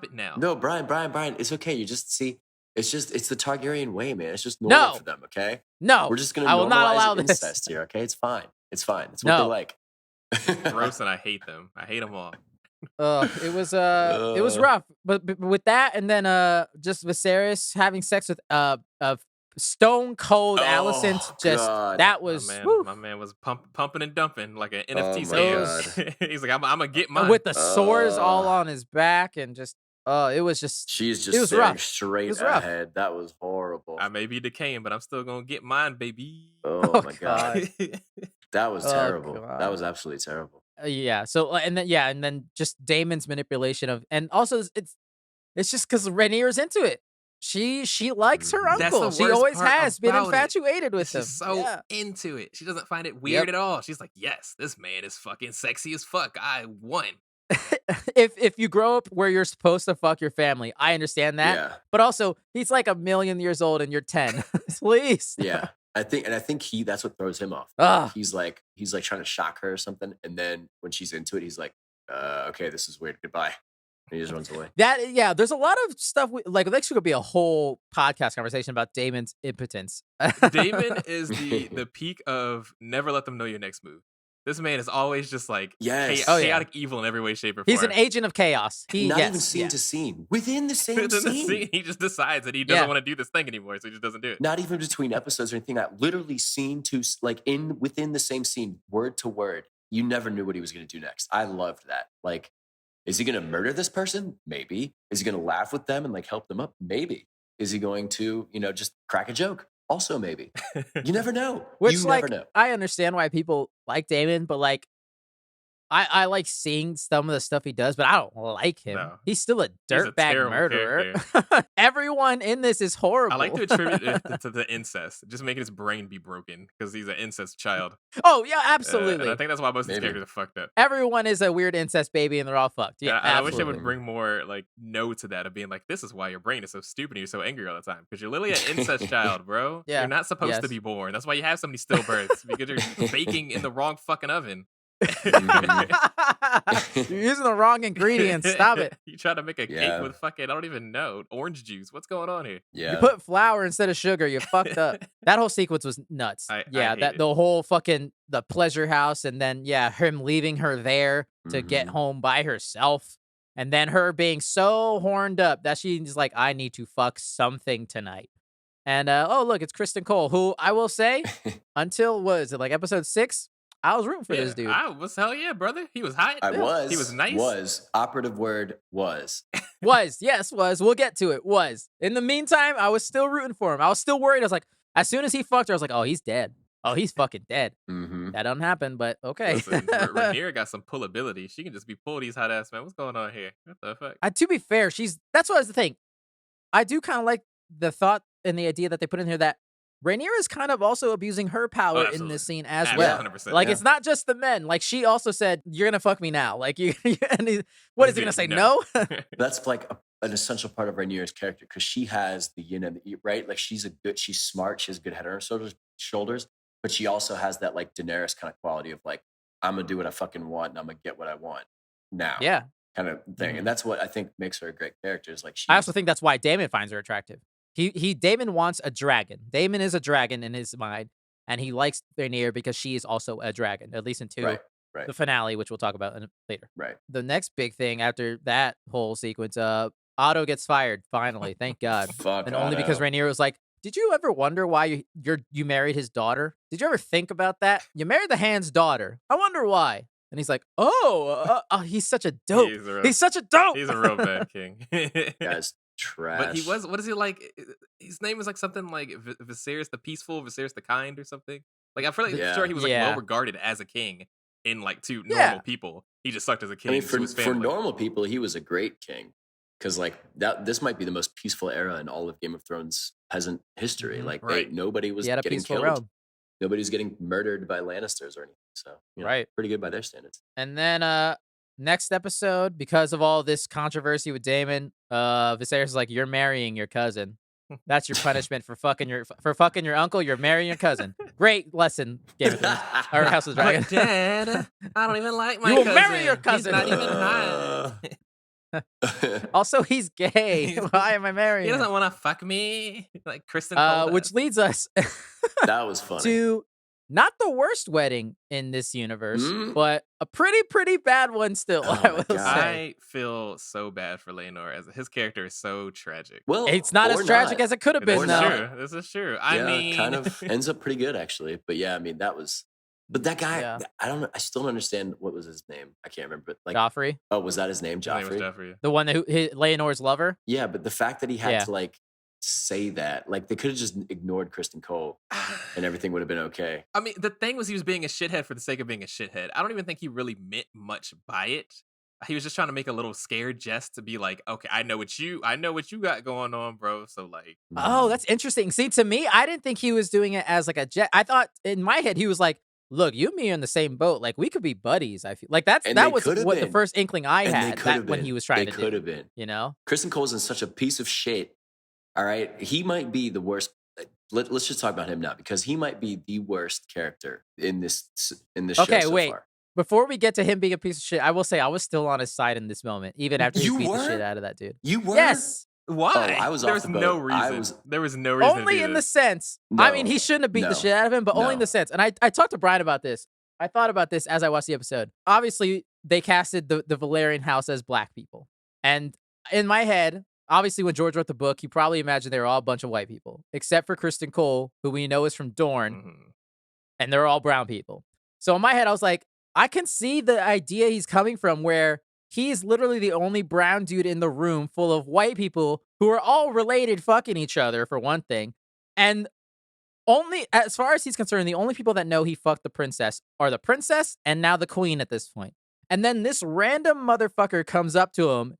it now. No, Brian, it's okay. You just see, it's the Targaryen way, man. It's just normal for them, okay? No, we're just gonna normalize incest here, okay? It's fine. It's what they like. Gross, and I hate them. I hate them all. It was rough, but with that, and then just Viserys having sex with Stone Cold Alicent, just God. that was my man was pumping and dumping like an NFT scam. He's like, I'm gonna get mine with the sores all on his back, and just it was just she's it just was staring rough. straight ahead. That was horrible. I may be decaying, but I'm still gonna get mine, baby. Oh my God. That was terrible. God. That was absolutely terrible. Yeah. So and then just Damon's manipulation of, and also it's just because Rhaenyra's into it. She likes her uncle. She always has been infatuated with him. She's so into it. She doesn't find it weird at all. She's like, yes, this man is fucking sexy as fuck. I won. If you grow up where you're supposed to fuck your family, I understand that. Yeah. But also, he's like 1,000,000 years old and you're 10. Please. Yeah. I think that's what throws him off. He's like trying to shock her or something, and then when she's into it, he's like, okay, this is weird. Goodbye. And he just runs away. There's a lot of stuff like next week will be a whole podcast conversation about Damon's impotence. Damon is the peak of never let them know your next move. This man is always just like chaotic evil in every way, shape, or form. He's an agent of chaos. Not even scene to scene. Within the same scene. He just decides that he doesn't want to do this thing anymore, so he just doesn't do it. Not even between episodes or anything. That literally scene to like within the same scene, word to word. You never knew what he was going to do next. I loved that. Like, is he going to murder this person? Maybe. Is he going to laugh with them and like help them up? Maybe. Is he going to, just crack a joke? Also, maybe. You never know. Never know. I understand why people like Damon, but like, I like seeing some of the stuff he does, but I don't like him. No. He's still a dirtbag murderer. Everyone in this is horrible. I like to attribute it to the incest, just making his brain be broken because he's an incest child. Oh, yeah, absolutely. And I think that's why most of these characters are fucked up. Everyone is a weird incest baby and they're all fucked. Yeah, I wish they would bring more like note to that of being like, this is why your brain is so stupid and you're so angry all the time. Because you're literally an incest child, bro. Yeah. You're not supposed to be born. That's why you have so many stillbirths, because you're baking in the wrong fucking oven. You're using the wrong ingredients. Stop it. You try to make a cake with fucking, I don't even know, orange juice. What's going on here? Yeah. You put flour instead of sugar. You fucked up. That whole sequence was nuts. The whole fucking the pleasure house, and then him leaving her there to get home by herself, and then her being so horned up that she's like, I need to fuck something tonight. And look, it's Kristen Cole, who I will say, until was it like episode 6? I was rooting for this dude. I was, hell yeah, brother. He was hot. I was. He was nice. Was. Operative word was. was. We'll get to it. Was. In the meantime, I was still rooting for him. I was still worried. I was like, as soon as he fucked her, I was like, oh, he's dead. Oh, he's fucking dead. That doesn't happen, but okay. Listen, Rhaenyra got some pullability. She can just be pulled these hot ass men. What's going on here? What the fuck? To be fair, that's what was the thing. I do kind of like the thought and the idea that they put in here that Rhaenyra is kind of also abusing her power in this scene as well. 100%, like, it's not just the men. Like, she also said, you're going to fuck me now. Like, what is he going to say? No? That's like an essential part of Rhaenyra's character, because she has the yin and the yang, right? Like, she's smart. She has a good head on her shoulders, but she also has that, like, Daenerys kind of quality of, like, I'm going to do what I fucking want and I'm going to get what I want now. Yeah. Kind of thing. And that's what I think makes her a great character. Is like, I also think that's why Daemon finds her attractive. Daemon wants a dragon. Daemon is a dragon in his mind, and he likes Rhaenyra because she is also a dragon, at least in 2. Right. The finale, which we'll talk about later. Right. The next big thing after that whole sequence, Otto gets fired, finally. Thank God. Fuck and only because Rhaenyra was like, did you ever wonder why you married his daughter? Did you ever think about that? You married the Hand's daughter. I wonder why. And he's like, he's such a dope. He's such a dope. He's a real bad king. Guys, trash. But he was, what is he like? His name was like something like Viserys the Peaceful, Viserys the Kind or something. Like, I feel like sure he was like well regarded as a king in like to normal people. He just sucked as a king. I mean, for normal people, he was a great king. Because like this might be the most peaceful era in all of Game of Thrones peasant history. Like nobody was getting killed. Realm. Nobody's getting murdered by Lannisters or anything. So pretty good by their standards. And then next episode, because of all this controversy with Daemon, Viserys is like, you're marrying your cousin. That's your punishment for fucking your uncle. You're marrying your cousin. Great lesson, Game of Thrones or House of the Dragon. But Dad, I don't even like my cousin. You will marry your cousin. He's not even mine. Also, he's gay. Why am I marrying him? He doesn't want to fuck me. Like Kristen Cole which leads us that was funny. to not the worst wedding in this universe, but a pretty bad one still, I will say. I feel so bad for Laenor, as his character is so tragic. Well, it's not as tragic as it could have been, though. This is true. I mean, kind of ends up pretty good, actually. But yeah, I mean, that was... But that guy, I don't know. I still don't understand what was his name. I can't remember. But Joffrey. Oh, was that his name? Joffrey? His name was Joffrey. The one that Laenor's lover? Yeah, but the fact that he had to like say that, like they could have just ignored Kristen Cole and everything would have been okay. I mean, the thing was he was being a shithead for the sake of being a shithead. I don't even think he really meant much by it. He was just trying to make a little scared jest to be like, okay, I know what you got going on, bro. So like, oh, that's interesting. See, to me, I didn't think he was doing it as like a jet. I thought in my head he was like, look, you and me are in the same boat. Like we could be buddies. I feel like that was what the first inkling I had when he was trying to do. They could have been. You know, Kristen Cole's in such a piece of shit. All right, he might be the worst. Let's just talk about him now because he might be the worst character in this show so far. Before we get to him being a piece of shit, I will say I was still on his side in this moment, even after he beat the shit out of that dude. You were? Yes. Why? Oh, I was off the boat. No reason. There was no reason. Only to in do the sense. No, I mean, he shouldn't have beat the shit out of him, but only in the sense. And I talked to Brian about this. I thought about this as I watched the episode. Obviously, they casted the Valerian house as black people. And in my head, obviously, when George wrote the book, he probably imagined they were all a bunch of white people, except for Kristen Cole, who we know is from Dorne, and they're all brown people. So in my head, I was like, I can see the idea he's coming from where he's literally the only brown dude in the room full of white people who are all related fucking each other, for one thing. And only, as far as he's concerned, the only people that know he fucked the princess are the princess and now the queen at this point. And then this random motherfucker comes up to him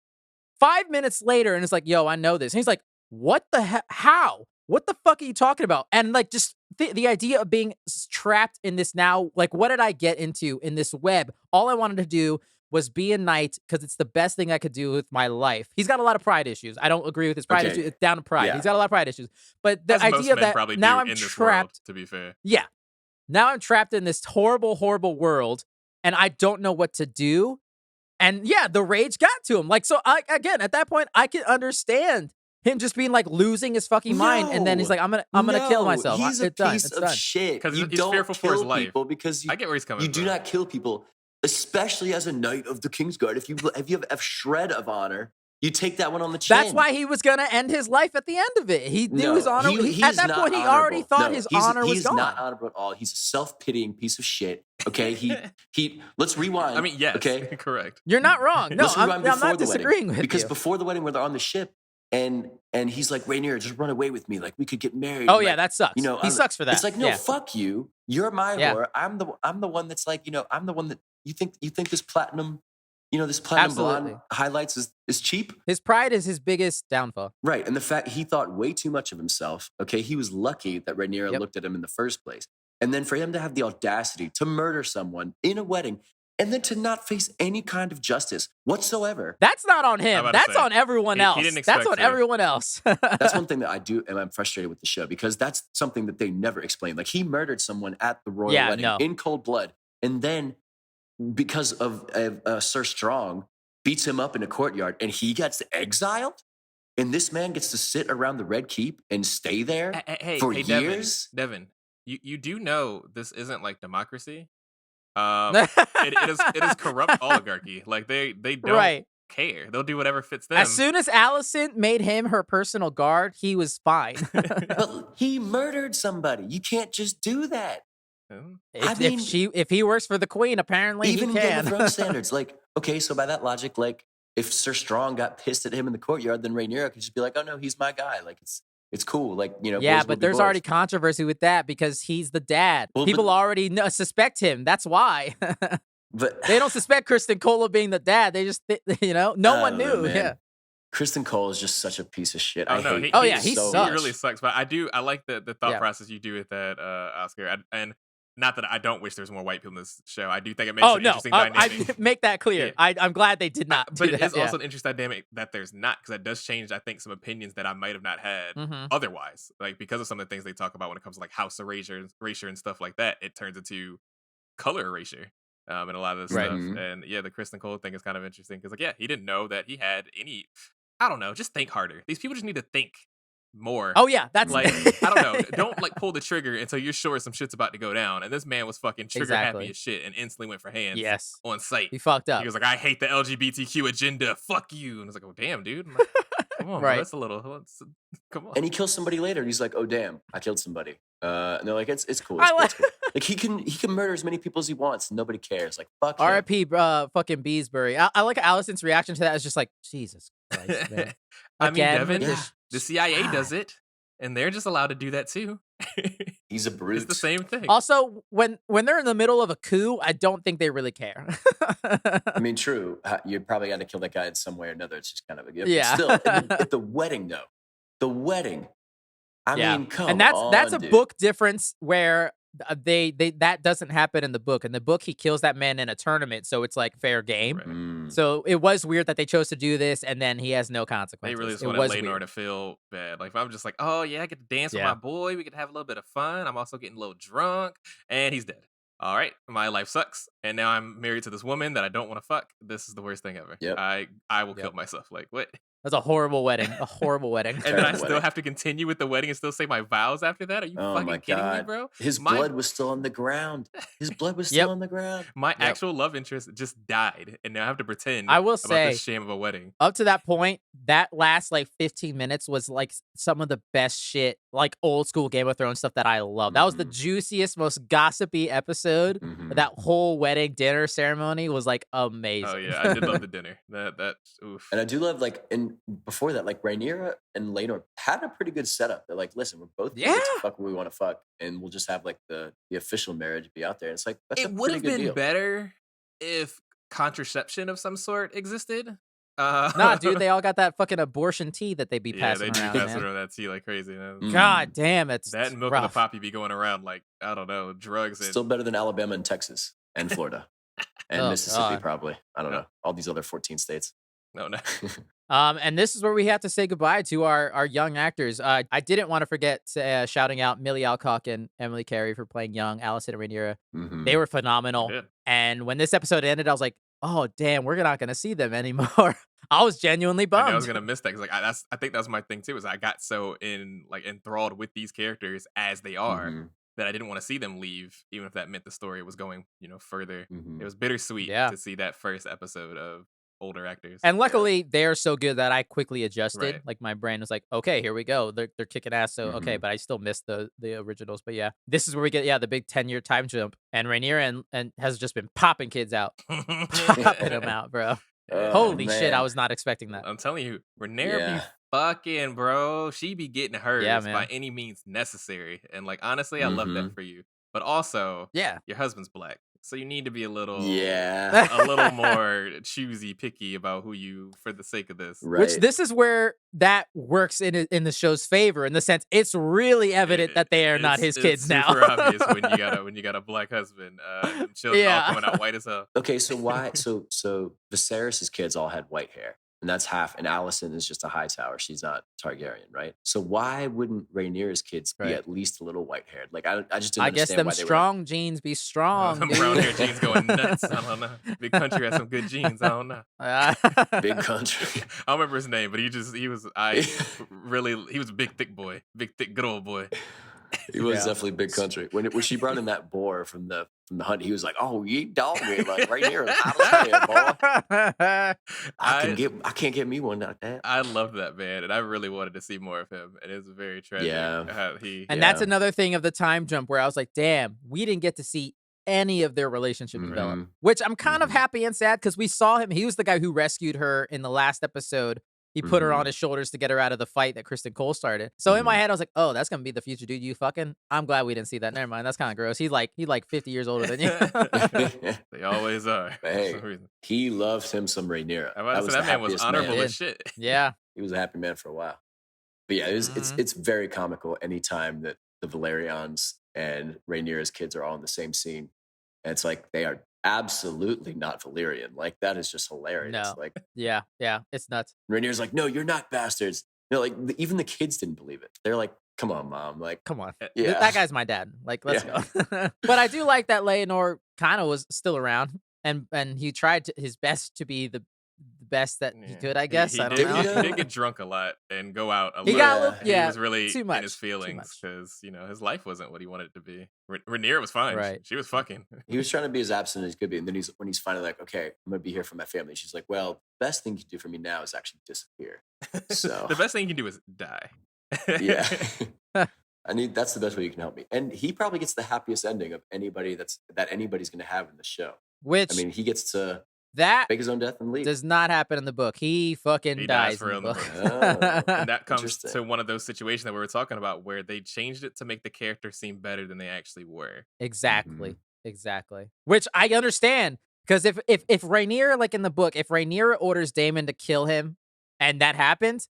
5 minutes later and is like, yo, I know this. And he's like, what the hell? How? What the fuck are you talking about? And like, just the idea of being trapped in this now, like, what did I get into in this web? All I wanted to do was be a knight because it's the best thing I could do with my life. He's got a lot of pride issues. I don't agree with his pride issues. It's down to pride. Yeah. He's got a lot of pride issues. But the idea that now I'm trapped, to be fair. Yeah. Now I'm trapped in this horrible, horrible world and I don't know what to do. And yeah, the rage got to him. Like, so again, at that point, I can understand him just being like losing his fucking mind, and then he's like, "I'm gonna kill myself." He's a piece of shit because he's fearful for his life. Because I get where he's coming from. You do not kill people, especially as a knight of the Kingsguard. If you have a shred of honor, you take that one on the chin. That's why he was gonna end his life at the end of it. He knew his honor. At that point, he already thought his honor was gone. He's not honorable at all. He's a self-pitying piece of shit. Okay, he. Let's rewind. I mean, yes. Okay, correct. You're not wrong. No, I'm not disagreeing with you. Because before the wedding, where they're on the ship. And he's like, Rhaenyra, just run away with me. Like, we could get married. Oh, like, yeah, that sucks. You know, he sucks for that. It's like, no, fuck you. You're my whore. I'm the one that's like, I'm the one that you think this platinum, this platinum blonde highlights is cheap. His pride is his biggest downfall. Right. And the fact he thought way too much of himself. Okay. He was lucky that Rhaenyra looked at him in the first place. And then for him to have the audacity to murder someone in a wedding and then to not face any kind of justice whatsoever. That's not on him. That's on everyone else. That's on everyone else. That's one thing that I do, and I'm frustrated with the show because that's something that they never explain. Like, he murdered someone at the royal wedding in cold blood. And then because of Sir Strong beats him up in a courtyard and he gets exiled. And this man gets to sit around the Red Keep and stay there for years. Devin, you do know this isn't like democracy. It is corrupt oligarchy. Like they don't care. They'll do whatever fits them. As soon as Alicent made him her personal guard, he was fine. But he murdered somebody. You can't just do that. If he works for the queen, apparently even he can. Game of Thrones standards, like, okay, so by that logic, like, if Sir Strong got pissed at him in the courtyard, then Rhaenyra could just be like, oh no, he's my guy. Like, it's cool. Like, Yeah, but there's already controversy with that because he's the dad. Well, people already suspect him. That's why. But they don't suspect Kristen Cole of being the dad. They just, no one knew. Man. Yeah. Kristen Cole is just such a piece of shit. He sucks. He really sucks. But I like the thought process you do with that, Oscar. And not that I don't wish there's more white people in this show. I do think it makes an interesting dynamic. I make that clear. Yeah. I'm glad they did not. But it is also an interesting dynamic that there's not, because that does change, I think, some opinions that I might have not had otherwise. Like, because of some of the things they talk about when it comes to like house erasure and stuff like that, it turns into color erasure. And a lot of this stuff. And yeah, the Kristen Cole thing is kind of interesting because, like, yeah, he didn't know that he had any. I don't know. Just think harder. These people just need to think. more. Oh yeah, that's like I don't know. Don't like pull the trigger until you're sure some shit's about to go down. And this man was fucking trigger happy as shit and instantly went for hands. Yes, on sight. he fucked up. He was like, "I hate the LGBTQ agenda. Fuck you." And I was like, "Oh damn, dude. Like, come on, bro. That's a little. Come on." And he kills somebody later. And he's like, "Oh damn, I killed somebody." And they're like, "It's cool. It's cool. Like he can murder as many people as he wants. And nobody cares. Like fuck. R.I.P. Fucking Beesbury. I like Allison's reaction to that. Is just like Jesus Christ, man. I mean, Devin, the CIA does it, and they're just allowed to do that too. He's a brute. It's the same thing. Also, when they're in the middle of a coup, I don't think they really care. I mean, true. You probably got to kill that guy in some way or another. It's just kind of a gift. Yeah. But still, at the wedding though, the wedding. I mean, come on. And that's a book difference where they that doesn't happen in the book. In the book, he kills that man in a tournament, so it's like fair game. Right. So it was weird that they chose to do this, and then he has no consequences. They really just wanted Laenor to feel bad. Like if I'm just like, oh yeah, I get to dance with my boy. We get to have a little bit of fun. I'm also getting a little drunk, and he's dead. All right, my life sucks, and now I'm married to this woman that I don't want to fuck. This is the worst thing ever. Yep. I will kill myself. Like what? That's a horrible wedding. A horrible wedding. And then I still have to continue with the wedding and still say my vows after that? Are you fucking kidding me, bro? His blood was still on the ground. His blood was still on the ground. My actual love interest just died, and now I have to pretend I will about say, this shame of a wedding. Up to that point, that last like 15 minutes was like some of the best shit, like old school Game of Thrones stuff that I love. That was the juiciest, most gossipy episode. That whole wedding dinner ceremony was like amazing. Oh yeah, I did love the dinner. That oof. And I do love and before that, like Rhaenyra and Laenor had a pretty good setup. They're like, listen, we're both gonna get to fuck what we want to fuck, and we'll just have like the official marriage be out there. And it's like that's it would have been better if contraception of some sort existed. Nah, dude, they all got that fucking abortion tea that they be passing around. Yeah, they do pass around that tea like crazy. God damn, it's that and milk rough. of the poppy be going around like I don't know, drugs. Still better than Alabama and Texas and Florida and Mississippi, probably. I don't know, all these other 14 states. No. And this is where we have to say goodbye to our young actors. I didn't want to forget shouting out Millie Alcock and Emily Carey for playing young Alicent and Rhaenyra. They were phenomenal. And when this episode ended, I was like, oh damn, we're not gonna see them anymore. I was genuinely bummed. I was gonna miss that because I think that's my thing too. Is I got so enthralled with these characters as they are that I didn't want to see them leave, even if that meant the story was going further. It was bittersweet to see that first episode of older actors. And luckily, they're so good that I quickly adjusted. Like my brain was like, okay, here we go. They're kicking ass. So okay, but I still missed the originals. But yeah, this is where we get the big 10-year time jump. And Rhaenyra and has just been popping kids out, popping them out, bro. Holy shit, I was not expecting that. I'm telling you, Rhaenyra be fucking, bro. She be getting hers by any means necessary. And like honestly, I love that for you. But also, your husband's black. So you need to be a little more choosy, picky about who you for the sake of this. Right. Which this is where that works in the show's favor, in the sense it's really evident that they are not his kids now. It's super obvious when you got a black husband, and children all coming out white as hell. Okay, so why? So Viserys's kids all had white hair. And that's half. And Alicent is just a Hightower. She's not Targaryen, right? So why wouldn't Rhaenyra's kids be at least a little white haired? Like I just didn't understand guess them why they strong genes be strong. Them brown hair genes going nuts. I don't know. Big Country has some good genes. I don't know. Big Country. I don't remember his name, but he was a big thick boy, big thick good old boy. He was definitely Big Country. When she brought in that boar from the hunt, he was like, "Oh, you dog me like right here, boy. I can't get me one like that." I loved that man, and I really wanted to see more of him. And it's very tragic. Yeah, that's another thing of the time jump where I was like, "Damn, we didn't get to see any of their relationship develop." Which I'm kind of happy and sad because we saw him. He was the guy who rescued her in the last episode. He put her on his shoulders to get her out of the fight that Kristen Cole started. So in my head, I was like, "Oh, that's gonna be the future dude you fucking." I'm glad we didn't see that. Never mind. That's kind of gross. He's like 50 years older than you. They always are. Hey, he loves him some Rhaenyra. That man was honorable as shit. Yeah, he was a happy man for a while. But yeah, it's very comical anytime that the Valerians and Rhaenyra's kids are all in the same scene, and it's like they are absolutely not Valyrian. Like that is just hilarious. No. Like yeah, it's nuts. Rhaenyra's like, "No, you're not bastards." No, like even the kids didn't believe it. They're like, "Come on, mom." Like, come on. Yeah. That guy's my dad. Like, let's go. But I do like that Laenor kind of was still around, and he tried his best to be the best that he could, I He, guess. he I don't did. know. He did get drunk a lot and go out a He lot. got a little, He yeah, was really too in his much. feelings because his life wasn't what he wanted it to be. Rhaenyra was fine. Right. She was fucking. He was trying to be as absent as he could be, and then when he's finally like, okay, I'm gonna be here for my family. She's like, well, the best thing you can do for me now is actually disappear. So the best thing you can do is die. Yeah. That's the best way you can help me. And he probably gets the happiest ending of anybody that anybody's going to have in the show. Which, I mean, he gets to that fake his own death and leave. does not happen in the book. He fucking dies for in real the book. And that comes to one of those situations that we were talking about where they changed it to make the character seem better than they actually were. Exactly. Exactly. Which I understand. Because if Rhaenyra, like in the book, if Rhaenyra orders Daemon to kill him and that happens,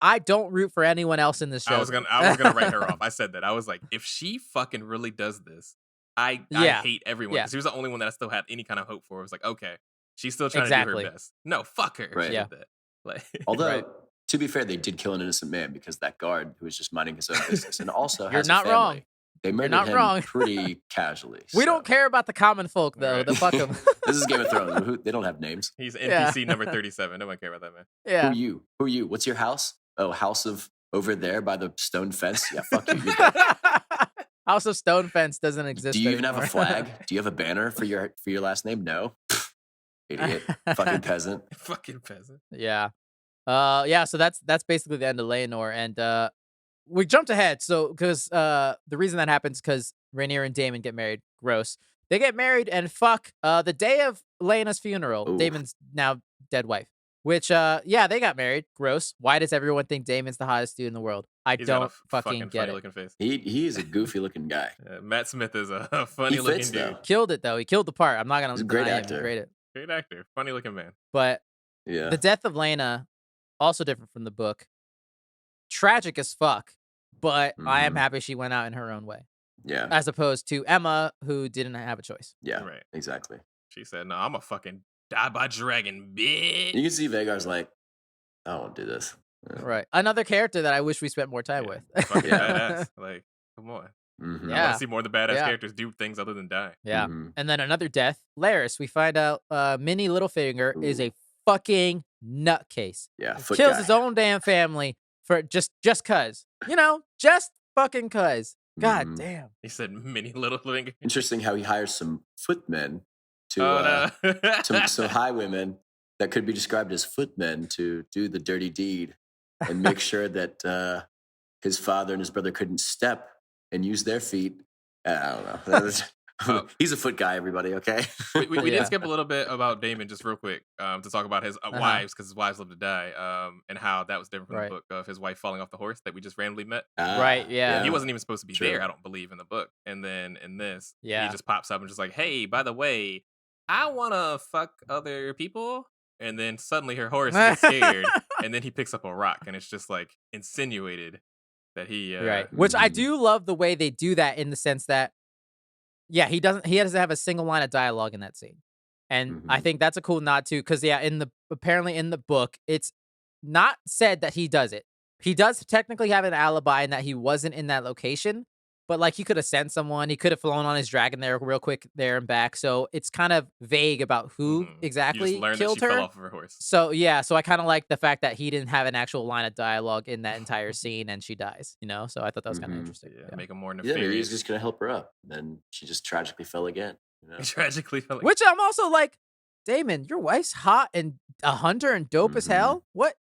I don't root for anyone else in this show. I was gonna write her off. I said that. I was like, if she fucking really does this, I hate everyone. Because he was the only one that I still had any kind of hope for. I was like, okay, she's still trying to do her best. No, fuck her. Right. She did that. Like, although, to be fair, they did kill an innocent man because that guard who was just minding his own business and also You're has not a family. wrong. They murdered not him wrong. pretty casually. We don't care about the common folk, though. Right. The fuck them. This is Game of Thrones. They don't have names. He's NPC number 37. Nobody care about that man. Yeah. Who are you? What's your house? Oh, house of over there by the stone fence. Yeah, fuck you. You're dead. House of Stone Fence doesn't exist. Do you even have a anymore. flag? Do you have a banner for your last name? No. Idiot. Fucking peasant. Fucking peasant. Yeah. Yeah, so that's basically the end of Laenor, and we jumped ahead, so because the reason that happens because Rhaenyra and Daemon get married. Gross. They get married and fuck the day of Laena's funeral. Ooh. Daemon's now dead wife. Which yeah, they got married. Gross. Why does everyone think Daemon's the hottest dude in the world? He's got don't a fucking get it. looking face. He is a goofy looking guy. Matt Smith is a funny looking fits, dude. though. Killed it though. He killed the part. I'm not gonna He's a great deny him. actor. Great actor. Funny looking man. But Yeah. the death of Laena, also different from the book. Tragic as fuck. But I am Mhm. happy she went out in her own way. Yeah. As opposed to Emma, who didn't have a choice. Yeah. Right. Exactly. She said, no, I'm a fucking die by dragon, bitch. You can see Vagar's like, I don't want to do this. Yeah. Right. Another character that I wish we spent more time with. Fucking Yeah. badass. Like, come on. Mhm. I Yeah. want to see more of the badass Yeah. characters do things other than die. Yeah. Mhm. And then another death, Laris. We find out Minnie Littlefinger is Ooh. a fucking nutcase. Yeah. Foot Kills guy. his own damn family for just cuz. You know, just fucking cuz. God Mhm. damn. He said mini little finger. Interesting how he hires some footmen to Oh, no. some highwaymen that could be described as footmen to do the dirty deed and make sure that his father and his brother couldn't step and use their feet. I don't know. Oh. He's a foot guy, everybody. Okay. we Yeah. did skip a little bit about Daemon just real quick to talk about his wives because his wives live to die and how that was different from Right. the book of his wife falling off the horse that we just randomly met. Right, yeah. He wasn't even supposed to be True. there, I don't believe, in the book. And then in this, Yeah. he just pops up and just like, hey, by the way, I want to fuck other people. And then suddenly her horse gets scared and then he picks up a rock and it's just like insinuated that he... Right. Which I Mhm. do love the way they do that in the sense that, yeah, he doesn't have a single line of dialogue in that scene. And I Mhm. think that's a cool nod too, because yeah, apparently in the book, it's not said that he does it. He does technically have an alibi in that he wasn't in that location, but like he could have sent someone, he could have flown on his dragon there real quick there and back. So it's kind of vague about who Mhm. You exactly just learned killed that she her. fell off of her horse. So yeah, so I kind of like the fact that he didn't have an actual line of dialogue in that entire scene, and she dies. You know, so I thought that was kind of Mhm. interesting. Yeah, Yeah. make him more Yeah, maybe he's nefarious. just gonna help her up. Then she just tragically fell again. You know? He tragically fell like, Which I'm also like, Damon, your wife's hot and a hunter and dope as Mhm. hell. What?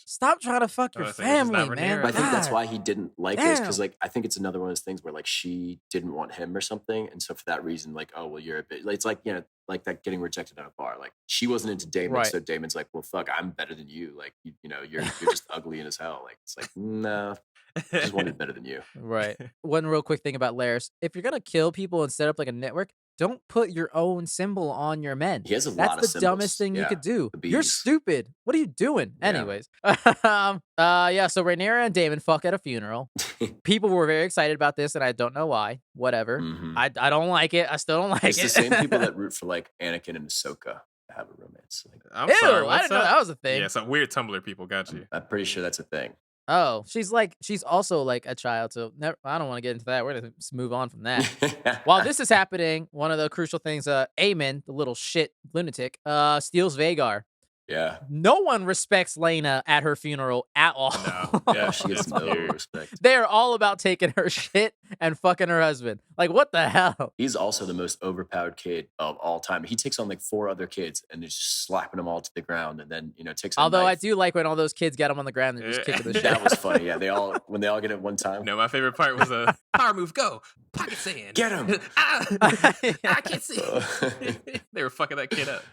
Stop trying to fuck your Oh, so you're just not family, man. Rhaenyra. But I think that's God. why he didn't like this because, Damn. like, I think it's another one of those things where like she didn't want him or something, and so for that reason, like, oh well, you're a bit. Like, it's like like that getting rejected at a bar. Like she wasn't into Damon, Right. so Damon's like, well, fuck, I'm better than you. Like, you're just ugly as hell. Like, it's like, no, I just wanted better than you. Right. One real quick thing about Laris. If you're gonna kill people and set up like a network, don't put your own symbol on your men. He has a That's lot of the symbols. dumbest thing you Yeah, could do. the You're bees. stupid. What are you doing? Yeah. Anyways. Yeah, so Rhaenyra and Daemon fuck at a funeral. People were very excited about this, and I don't know why. Whatever. Mhm. I don't like it. I still don't like It's it. the same people that root for like Anakin and Ahsoka to have a romance. Like, I'm Ew, sorry. I What's didn't know up? that was a thing. Yeah, some weird Tumblr people got you. I'm pretty sure that's a thing. Oh, she's also like a child, so I don't want to get into that. We're gonna just move on from that. While this is happening, one of the crucial things, Aemon, the little shit lunatic, steals Vhagar. Yeah. No one respects Lena at her funeral at all. No. Yeah, she gets no respect. They're all about taking her shit and fucking her husband. Like, what the hell? He's also the most overpowered kid of all time. He takes on like 4 other kids and is just slapping them all to the ground, and then takes. Although I do like when all those kids get him on the ground and just kicking the shit. That was funny. Yeah, when they all get it one time. No, my favorite part was a power move. Go pocket sand. Get him. I can't see. They were fucking that kid up.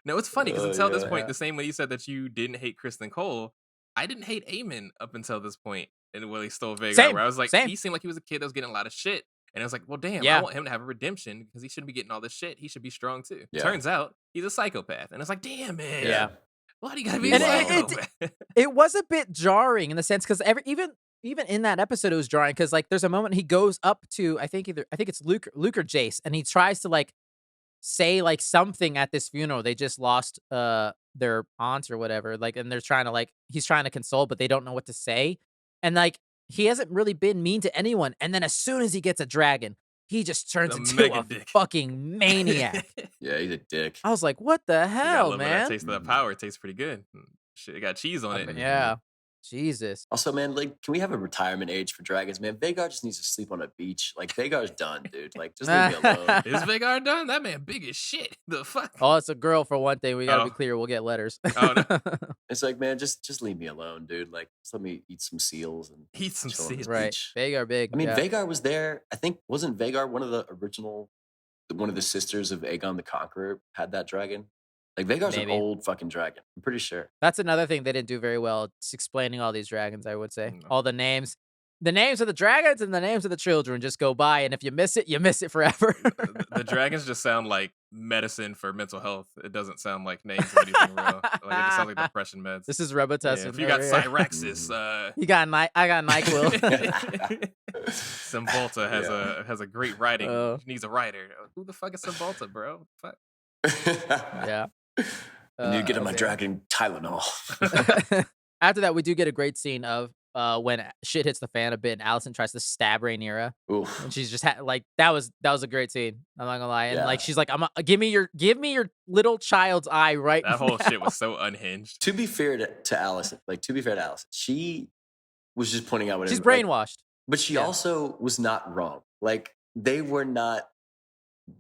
No, it's funny because until this point, the same way you said that you didn't hate Kristen Cole, I didn't hate Aemon up until this point in Willie Stole Vhagar, where I was like, he seemed like he was a kid that was getting a lot of shit. And I was like, well, damn, I want him to have a redemption because he shouldn't be getting all this shit. He should be strong too. Yeah. Turns out he's a psychopath. And it's like, damn, man. Yeah. Why do you gotta be a psychopath? It was a bit jarring in the sense because even in that episode, it was jarring because like there's a moment he goes up to I think it's Luke or Jace, and he tries to like say like something at this funeral. They just lost their aunt or whatever, like, and they're trying to like he's trying to console, but they don't know what to say, and like he hasn't really been mean to anyone, and then as soon as he gets a dragon, he just turns into a fucking maniac. Yeah, he's a dick. I was like, what the hell, man? That taste of that power. It tastes pretty good. Shit, it got cheese on it. Yeah. Jesus. Also, man, like, can we have a retirement age for dragons, man? Vhagar just needs to sleep on a beach. Like, Vhagar's done, dude. Like, just leave me alone. Is Vhagar done? That man big as shit. The fuck? Oh, it's a girl for one thing. We gotta be clear. We'll get letters. Oh, no. It's like, man, just leave me alone, dude. Like, just let me eat some seals and eat some seals. Right. Vhagar big. I mean, Vhagar was there. I think wasn't Vhagar one of the sisters of Aegon the Conqueror had that dragon? Like, Vhagar's an old fucking dragon. I'm pretty sure. That's another thing they didn't do very well. It's explaining all these dragons, I would say. All the names. The names of the dragons and the names of the children just go by, and if you miss it forever. The dragons just sound like medicine for mental health. It doesn't sound like names of anything real. Like, it just sounds like depression meds. This is Robitussin. Yeah, if you got Cyrexis, I got NyQuil. Cymbalta has a great writing. He needs a writer. Who the fuck is Cymbalta, bro? Fuck. Yeah. I need to get on my dragon Tylenol. After that, we do get a great scene of when shit hits the fan a bit and Alicent tries to stab Rhaenyra. Oof. And she's just like that was a great scene. I'm not gonna lie. And like she's like, give me your little child's eye right now. That whole shit was so unhinged. To be fair to Alicent, she was just pointing out what she's brainwashed. But she also was not wrong. Like, they were not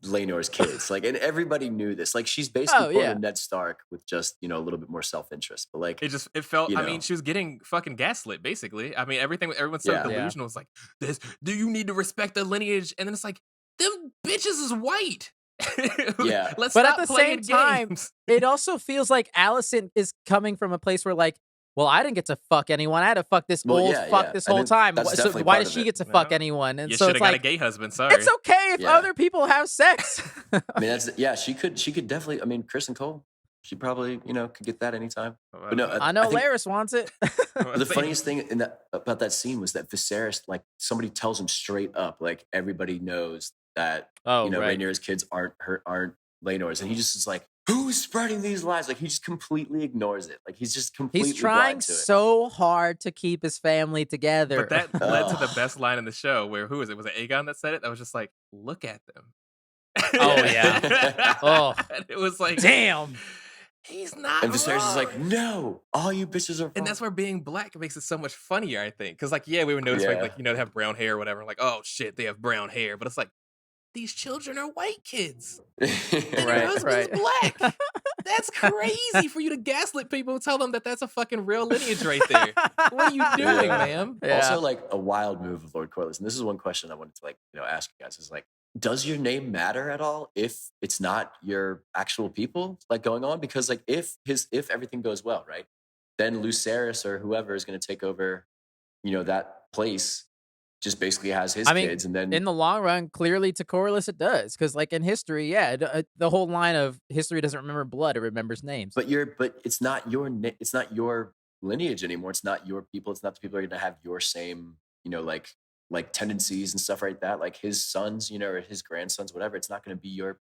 Laenor's kids. Like, and everybody knew this. Like, she's basically pulling Ned Stark with just, a little bit more self-interest. But like, it felt, I mean, she was getting fucking gaslit, basically. I mean, everyone's so delusional. It's like, do you need to respect the lineage? And then it's like, them bitches is white. Yeah. But at the same time, it also feels like Alicent is coming from a place where like, well, I didn't get to fuck anyone. I had to fuck this this whole time. So why does she get to fuck anyone? And you so should it's have like got a gay husband. Sorry, it's okay if other people have sex. I mean, she could definitely. I mean, Kristen Cole, she probably could get that anytime. But no, I know Larys wants it. The funniest thing about that scene was that Viserys, like, somebody tells him straight up, like, everybody knows that Rhaenyra's kids aren't Laenor's, and he just is like, who's spreading these lies? Like, he just completely ignores it. Like, he's just completely he's trying so hard to keep his family together. But that led to the best line in the show, where who was it? Was it Aegon that said it? That was just like, look at them. Oh yeah. Oh, it was like, damn. He's not. And Viserys wrong. is like, no, all you bitches are wrong. And that's where being black makes it so much funnier, I think. Because like, we would notice like they have brown hair or whatever. Like, oh shit, they have brown hair. But it's like, these children are white kids. And her husband's black. That's crazy for you to gaslit people and tell them that that's a fucking real lineage right there. What are you doing, ma'am? Yeah. Also, like, a wild move of Lord Corlys. And this is one question I wanted to ask you guys is like, does your name matter at all if it's not your actual people like going on? Because like if everything goes well, right, then Lucerys or whoever is going to take over, that place. Just basically has his kids, and then in the long run, clearly to Corlys it does, because like in history, the whole line of history doesn't remember blood; it remembers names. But it's not your lineage anymore. It's not your people. It's not the people that are going to have your same, like tendencies and stuff like that. Like his sons, or his grandsons, whatever. It's not going to be your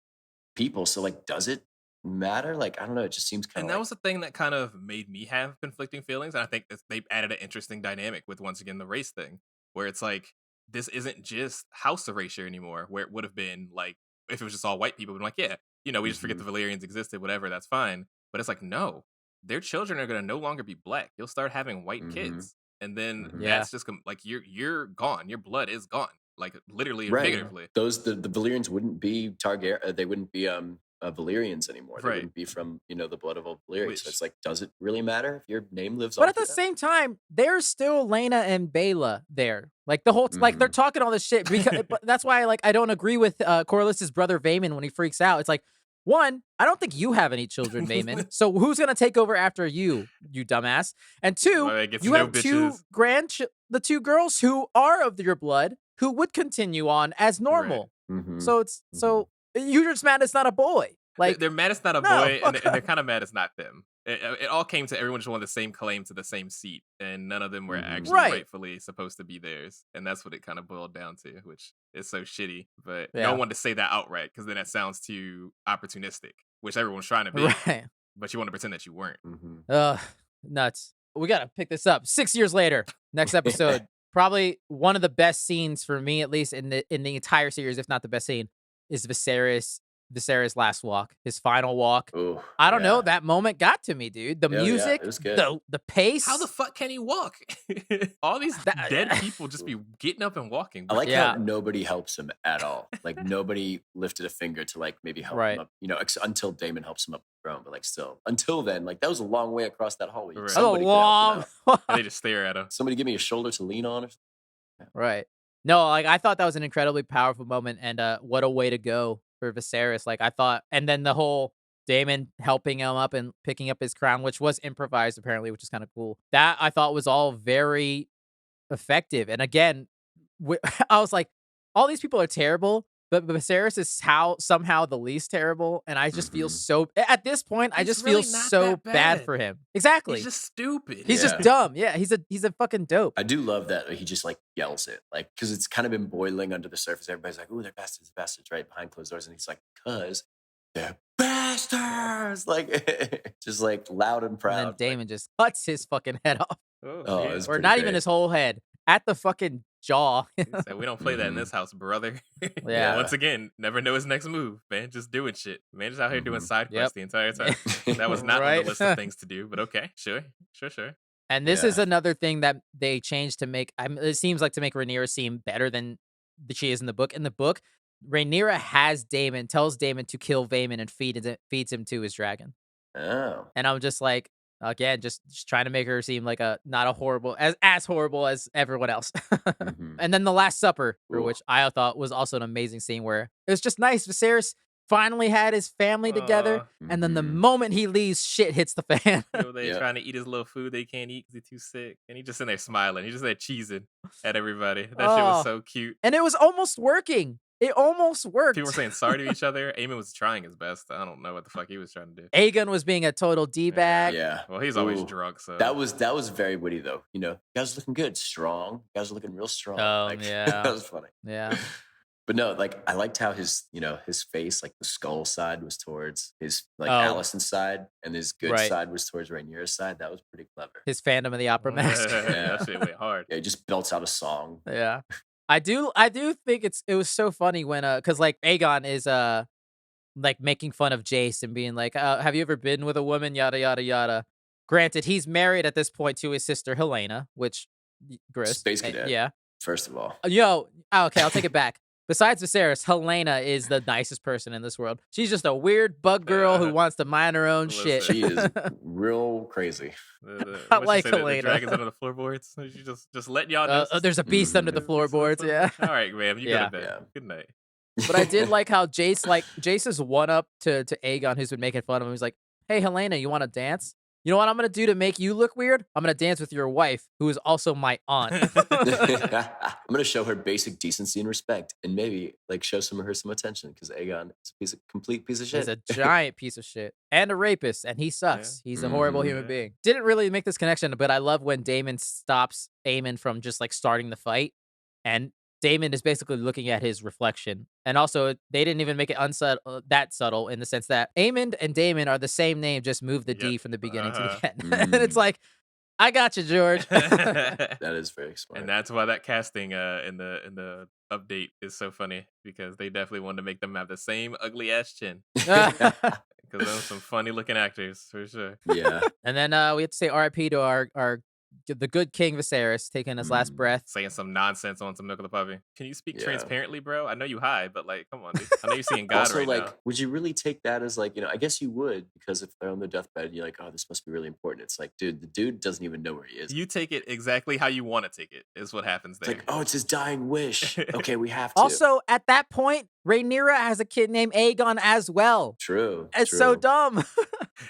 people. So like, does it matter? Like, I don't know. It just seems kind of. And that was the thing that kind of made me have conflicting feelings, and I think they added an interesting dynamic with once again the race thing. Where it's like, this isn't just house erasure anymore, where it would have been like, if it was just all white people, we'd be like, we just forget the Valyrians existed, whatever, that's fine. But it's like, no, their children are gonna no longer be black. You'll start having white Mm-hmm. kids, and then Mm-hmm. Yeah. that's just like you're gone. Your blood is gone, like literally and Right. figuratively. The Valyrians wouldn't be Targaryen. They wouldn't be Valyrians anymore. They Right. wouldn't be from the blood of all Valyrians. So Which it's like, does it really matter if your name lives But on? at the same time, there's still Lena and Bela there. Like the whole like they're Mhm. talking all this shit because but that's why I don't agree with Corliss's brother Vaemon when he freaks out. It's like, one, I don't think you have any children, Vaemon. So who's gonna take over after you, you dumbass? And two, Well, it gets you no have bitches. the two girls who are of your blood who would continue on as Right. normal. Mhm. So it's so you're just mad it's not a boy. Like They're mad it's not a no, boy, and fuck they're off. kind of mad it's not them. It all came to everyone just wanted the same claim to the same seat, and none of them were actually Right. rightfully supposed to be theirs. And that's what it kind of boiled down to, which is so shitty. But no Yeah. one wanted to say that outright because then that sounds too opportunistic, which everyone's trying to be. Right. But you want to pretend that you weren't. Ugh, nuts. We gotta pick this up. 6 years later, next episode. Probably one of the best scenes for me, at least in the entire series, if not the best scene, is Viserys' last walk, his final walk. Ooh, I don't know. yeah. That moment got to me, dude. The Yeah, music, it was good. the pace. How the fuck can he walk? All these dead people just be getting up and walking. I like Yeah. how nobody helps him at all. Like nobody lifted a finger to like maybe help Right. him up. Until Daemon helps him up the throne. But like still, until then, like that was a long way across that hallway. Right. That's a Somebody could help him long. out. And they just stare at him. Somebody give me a shoulder to lean on. Or something. Right. No, like I thought that was an incredibly powerful moment, and what a way to go for Viserys. Like I thought, and then the whole Daemon helping him up and picking up his crown, which was improvised apparently, which is kind of cool. That I thought was all very effective. And again, I was like, all these people are terrible, but Viserys is somehow the least terrible, and I just feel so. At this point, I He's just really feel not so that bad bad. for him. Exactly. He's just stupid. He's just Yeah. dumb. Yeah, he's a fucking dope. I do love that he just like yells it, like because it's kind of been boiling under the surface. Everybody's like, "Ooh, they're bastards, right?" Behind closed doors, and he's like, "Cause they're bastards!" Like just like loud and proud. And then Daemon just cuts his fucking head off. Oh, yeah. it's Or pretty not even great. his whole head. At the fucking jaw. He said, we don't play that in this house, brother. Yeah. Once again, never know his next move, man. Just doing shit. Man, just out here doing side quests Yep. the entire time. That was not on Right? the list of things to do, but okay, sure. And this is Yeah. another thing that they changed to make, it seems like to make Rhaenyra seem better than she is in the book. In the book, Rhaenyra tells Daemon to kill Vaemon and feeds him to his dragon. Oh. And I'm just like, again, just trying to make her seem like not a horrible, as horrible as everyone else. And then the Last Supper, for which I thought was also an amazing scene where it was just nice. Viserys finally had his family together, and then the moment he leaves, shit hits the fan. They're trying to eat his little food they can't eat because he's too sick, and he just in there smiling. He just there cheesing at everybody. That shit was so cute. And it was almost working. It almost worked. People were saying sorry to each other. Aemon was trying his best. I don't know what the fuck he was trying to do. Aegon was being a total D-bag. Yeah. Well, he's always drunk, so that was very witty though. You guys are looking good, strong. You guys are looking real strong. Oh, Like, yeah. that was funny. Yeah. But no, like I liked how his face, like the skull side was towards his Oh. Allison's side, and his good Right. side was towards Rhaenyra's side. That was pretty clever. His Phantom of the Opera mask. that shit went hard. Yeah, he just belts out a song. Yeah. I do think it was so funny when cuz like Aegon is like making fun of Jace and being like, have you ever been with a woman, yada yada yada. Granted, he's married at this point to his sister Helena, which gross. Space Cadet. Yeah. First of all. Okay, I'll take it back. Besides Viserys, Helena is the nicest person in this world. She's just a weird bug girl who wants to mind her own shit. She is real crazy. I like The Helena. dragons under the floorboards. She just let y'all know. There's a beast under the floorboards. Yeah. All right, ma'am. You Yeah. go to bed. Yeah. Good night. But I did like how Jace's one up to Aegon, who's been making fun of him. He's like, "Hey, Helena, you want to dance? You know what I'm gonna do to make you look weird? I'm gonna dance with your wife, who is also my aunt." I'm gonna show her basic decency and respect, and maybe show some attention because Aegon is a complete piece of shit. He's a giant piece of shit and a rapist, and he sucks. Yeah. He's a horrible human Yeah. being. Didn't really make this connection, but I love when Daemon stops Aemon from just starting the fight, and Daemon is basically looking at his reflection. And also, they didn't even make it that subtle in the sense that Aemon and Daemon are the same name, just move the D from the beginning to the end. And it's like, I got you, George. That is very smart. And that's why that casting in the update is so funny because they definitely wanted to make them have the same ugly ass chin. Because because those some funny looking actors for sure. Yeah. And then we have to say R.I.P. to our the good King Viserys taking his last breath. Saying some nonsense on some Milk of the Puppy. Can you speak Yeah. transparently, bro? I know you high, but like, come on, dude. I know you're seeing God Also, right like, now. would you really take that as like, I guess you would, because if they're on their deathbed, you're like, oh, this must be really important. It's like, dude, the dude doesn't even know where he is. You take it exactly how you want to take it, is what happens there. It's like, oh, it's his dying wish. Okay, we have to. Also, at that point, Rhaenyra has a kid named Aegon as well. True. It's so dumb.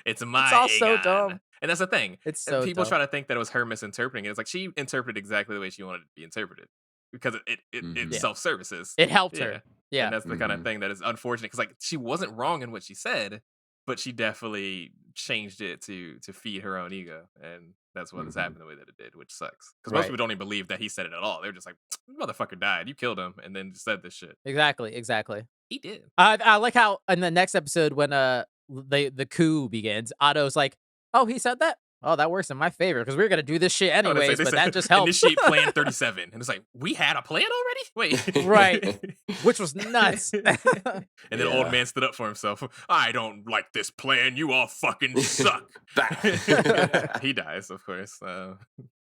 It's my It's all Aegon. so dumb. And that's the thing. It's so People dumb. try to think that it was her misinterpreting it. It's like she interpreted exactly the way she wanted it to be interpreted. Because it self-services. It helped her. Yeah. And that's the kind of thing that is unfortunate. Because like she wasn't wrong in what she said, but she definitely changed it to feed her own ego. And that's what has happened the way that it did, which sucks. Because most people don't even believe that he said it at all. They're just like, motherfucker died. You killed him. And then just said this shit. Exactly. He did. I like how in the next episode when the coup begins, Otto's like, oh, he said that? Oh, that works in my favor because we're going to do this shit anyways, but that just helps. Initiate plan 37. And it's like, we had a plan already? Wait. Right. Which was nuts. And then old man stood up for himself. I don't like this plan. You all fucking suck. He dies, of course.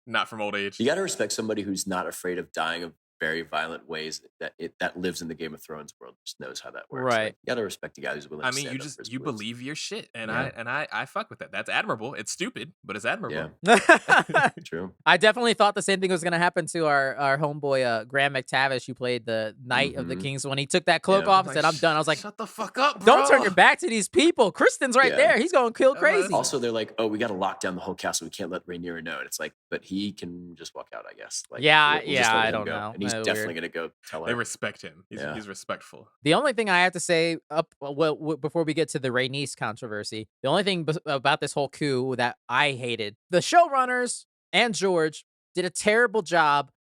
Not from old age. You got to respect somebody who's not afraid of dying of very violent ways that lives in the Game of Thrones world, just knows how that works. Right. Like, you gotta respect the guy who's willing to stand up for his you beliefs. believe your shit. And I fuck with that. That's admirable. It's stupid, but it's admirable. Yeah. True. I definitely thought the same thing was going to happen to our homeboy, Graham McTavish, who played the Knight of the Kings. When he took that cloak off and said, I'm done. I was like, shut the fuck up, bro. Don't turn your back to these people. Kristen's right there. He's going to kill crazy. Also, they're like, oh, we got to lock down the whole castle. We can't let Rhaenyra know. And it's like, but he can just walk out, I guess. Like, yeah, we'll just let I him don't go. know. And he's definitely going to go tell her. They respect him. He's respectful. The only thing I have to say before we get to the Rhaenys controversy, the only thing about this whole coup that I hated, the showrunners and George did a terrible job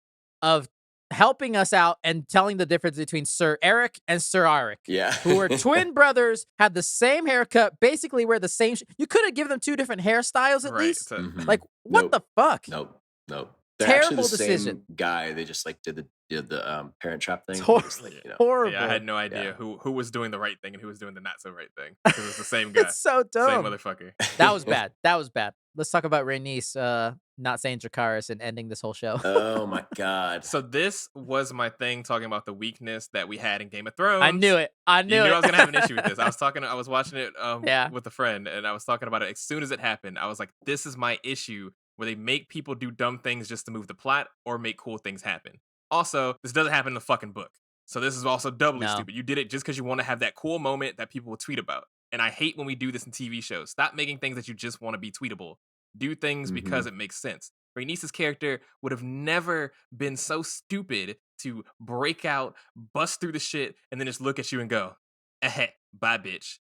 of helping us out and telling the difference between Sir Eric and Sir Arik. Yeah. Who are twin brothers, had the same haircut, basically wear the same. You could have given them two different hairstyles at least. Like, what the fuck? Nope. Terrible They're actually the decision. same guy. They just like did the Parent Trap thing. It's horrible. Yeah, I had no idea who was doing the right thing and who was doing the not so right thing. It was the same guy. It's so dumb. Same motherfucker. That was bad. That was bad. Let's talk about Rhaenys not saying Dracarys and ending this whole show. Oh my god. So this was my thing, talking about the weakness that we had in Game of Thrones. I knew it. I knew I was gonna have an issue with this. I was watching it with a friend, and I was talking about it as soon as it happened. I was like, this is my issue, where they make people do dumb things just to move the plot or make cool things happen. Also, this doesn't happen in the fucking book. So this is also doubly stupid. You did it just because you want to have that cool moment that people will tweet about. And I hate when we do this in TV shows. Stop making things that you just want to be tweetable. Do things because it makes sense. Rhaenys' character would have never been so stupid to break out, bust through the shit, and then just look at you and go, bye, bitch.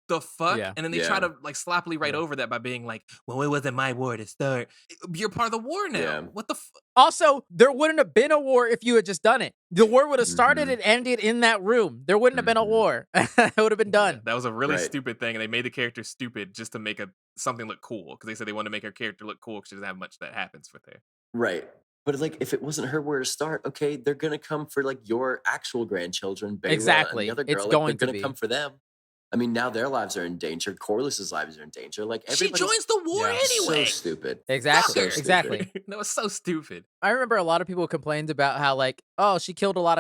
The fuck? Yeah. And then they try to like sloppily write over that by being like, well, it wasn't my war to start. You're part of the war now. Yeah. What the Also, there wouldn't have been a war if you had just done it. The war would have started and ended in that room. There wouldn't have been a war. It would have been done. Yeah, that was a really stupid thing, and they made the character stupid just to make something look cool, because they said they wanted to make her character look cool because she doesn't have much that happens with her. Right. But like, if it wasn't her where to start, okay, they're gonna come for like your actual grandchildren, Bela, Exactly. and the other girl. It's like, going they're to gonna be. come for them. I mean, now their lives are in danger. Corliss's lives are in danger. Like, she joins the war anyway. So stupid. Exactly. So stupid. Exactly. That was so stupid. I remember a lot of people complained about how like, oh, she killed a lot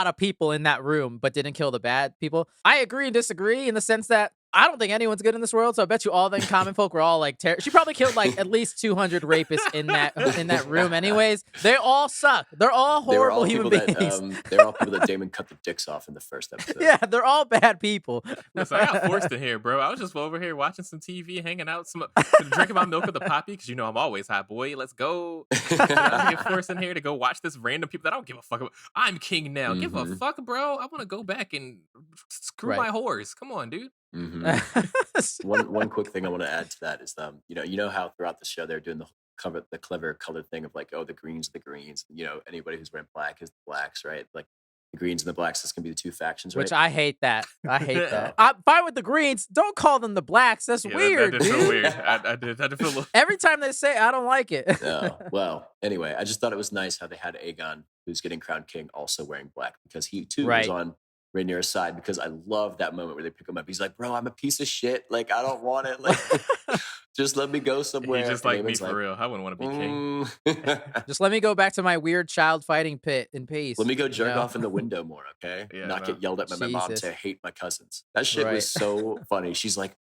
of people in that room, but didn't kill the bad people. I agree and disagree in the sense that I don't think anyone's good in this world, so I bet you all the common folk were all like she probably killed like at least 200 rapists in that room anyways. They all suck. They're all horrible human beings. They're all people that Damon cut the dicks off in the first episode. Yeah, they're all bad people. Listen, I got forced in here, bro. I was just over here watching some TV, hanging out, drinking my milk of the poppy, because you know I'm always hot, boy. Let's go. I get forced in here to go watch this random people that I don't give a fuck about. I'm king now. Give a fuck, bro. I want to go back and screw my whores. Come on, dude. One quick thing I want to add to that is you know how throughout the show they're doing the clever color thing of like, oh, the greens are the greens, anybody who's wearing black is the blacks, right? Like the greens and the blacks, this can be the two factions, right? Which I hate that. I hate that. I'm fine with the greens. Don't call them the blacks. That's weird. That did feel weird. I did feel a little... Every time they say it, I don't like it. Well, anyway, I just thought it was nice how they had Aegon, who's getting crowned king, also wearing black, because he too was on Rhaenyra's side because I love that moment where they pick him up. He's like, bro, I'm a piece of shit. Like, I don't want it. Like, just let me go somewhere. He's just and like me Aemon's for real. I wouldn't want to be king. Just let me go back to my weird child fighting pit in peace. Let me go jerk off in the window more, okay? Yeah, Not get yelled at by my mom Jesus. to hate my cousins. That shit was so funny. She's like,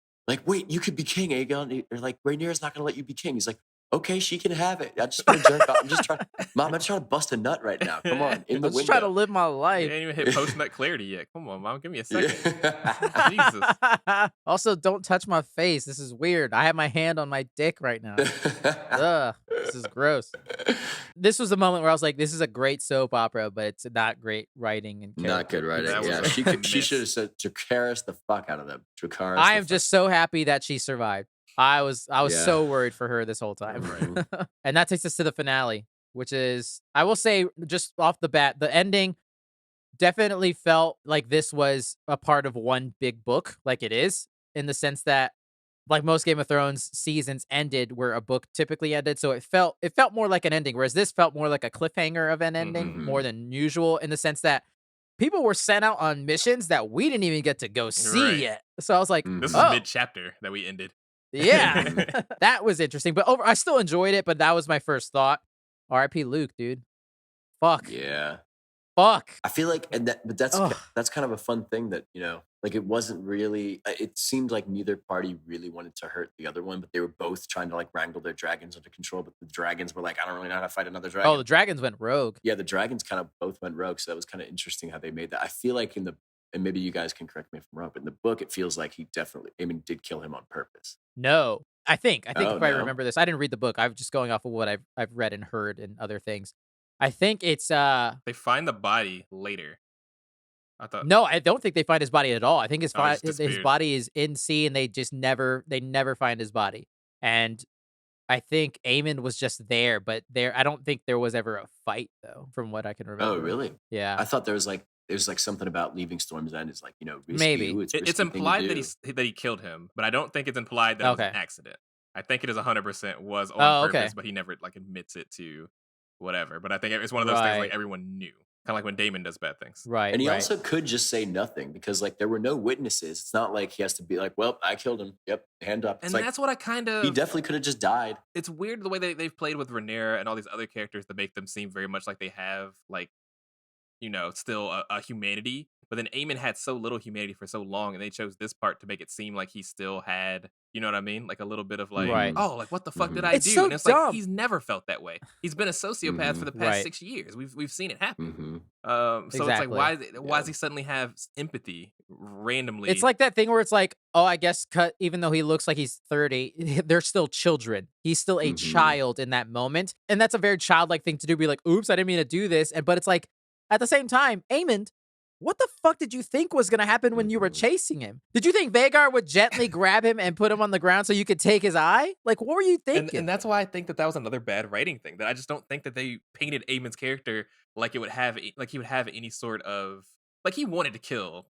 wait, you could be king, Aegon. Or like, Rhaenyra's not gonna let you be king. He's like, okay, she can have it. I just want to jerk off. I'm just trying, Mom, I'm trying to bust a nut right now. Come on, in the I'm just window. trying to live my You life. ain't even hit post nut clarity yet. Come on, Mom, give me a second. Jesus. Also, don't touch my face. This is weird. I have my hand on my dick right now. Ugh, this is gross. This was the moment where I was like, this is a great soap opera, but it's not great writing and Not good writing. That was Yeah, a she miss. should have said Dracarys the fuck out of them. Dracarys. I am just so happy that she survived. I was Yeah. so worried for her this whole time. Right. And that takes us to the finale, which is, I will say, just off the bat, the ending definitely felt like this was a part of one big book, like it is, in the sense that, like most Game of Thrones seasons ended where a book typically ended, so it felt more like an ending, whereas this felt more like a cliffhanger of an ending, Mhm. more than usual, in the sense that people were sent out on missions that we didn't even get to go see Right. yet. So I was like, This is oh, mid-chapter that we ended. yeah, that was interesting. But I still enjoyed it, but that was my first thought. R.I.P. Luke, dude. Fuck. Yeah. Fuck. I feel like, but that's Ugh. that's kind of a fun thing that, like it wasn't really. It seemed like neither party really wanted to hurt the other one, but they were both trying to like wrangle their dragons under control. But the dragons were like, I don't really know how to fight another dragon. Oh, the dragons went rogue. Yeah, the dragons kind of both went rogue, so that was kind of interesting how they made that. I feel like and maybe you guys can correct me if I'm wrong, but in the book it feels like Aemon did kill him on purpose. No. I think Oh, if I no? remember this, I didn't read the book. I'm just going off of what I've read and heard and other things. I think it's They find the body later. I thought no, I don't think they find his body at all. I think his Oh, he just his disappeared. body is in sea, and they never find his body. And I think Aemon was just there, but I don't think there was ever a fight though, from what I can remember. Oh, really? Yeah. I thought there's like something about leaving Storm's End is like risky. Maybe. Ooh, it's a it's risky thing to implied that do. he killed him, but I don't think it's implied that it was an Okay. accident. I think it is 100% was on Oh, purpose, okay. but he never like admits it to whatever. But I think it's one of those things like Right. everyone knew, kind of like when Daemon does bad things. Right. And he right. also could just say nothing because like there were no witnesses. It's not like he has to be like, well, I killed him. Yep, hand up. It's And like that's what I kind of. he definitely could have just died. It's weird the way they've played with Rhaenyra and all these other characters to make them seem very much like they have like, still a humanity. But then Aemon had so little humanity for so long, and they chose this part to make it seem like he still had, you know what I mean? Like a little bit of like, Right. oh, like what the fuck did Mhm. I It's do? so and it's dumb. like he's never felt that way. He's been a sociopath for the past Right. 6 years. We've seen it happen. Mhm. So it's like Exactly. why Yeah. does he suddenly have empathy randomly? It's like that thing where it's like, oh, I guess even though he looks like he's 30, they're still children. He's still a Mhm. child in that moment. And that's a very childlike thing to do. Be like, oops, I didn't mean to do this. But it's like, at the same time, Aemon, what the fuck did you think was going to happen when you were Mhm. chasing him? Did you think Vhagar would gently grab him and put him on the ground so you could take his eye? Like, what were you thinking? and that's why I think that was another bad writing thing. That I just don't think that they painted Aemon's character like he would have any sort of like he wanted to kill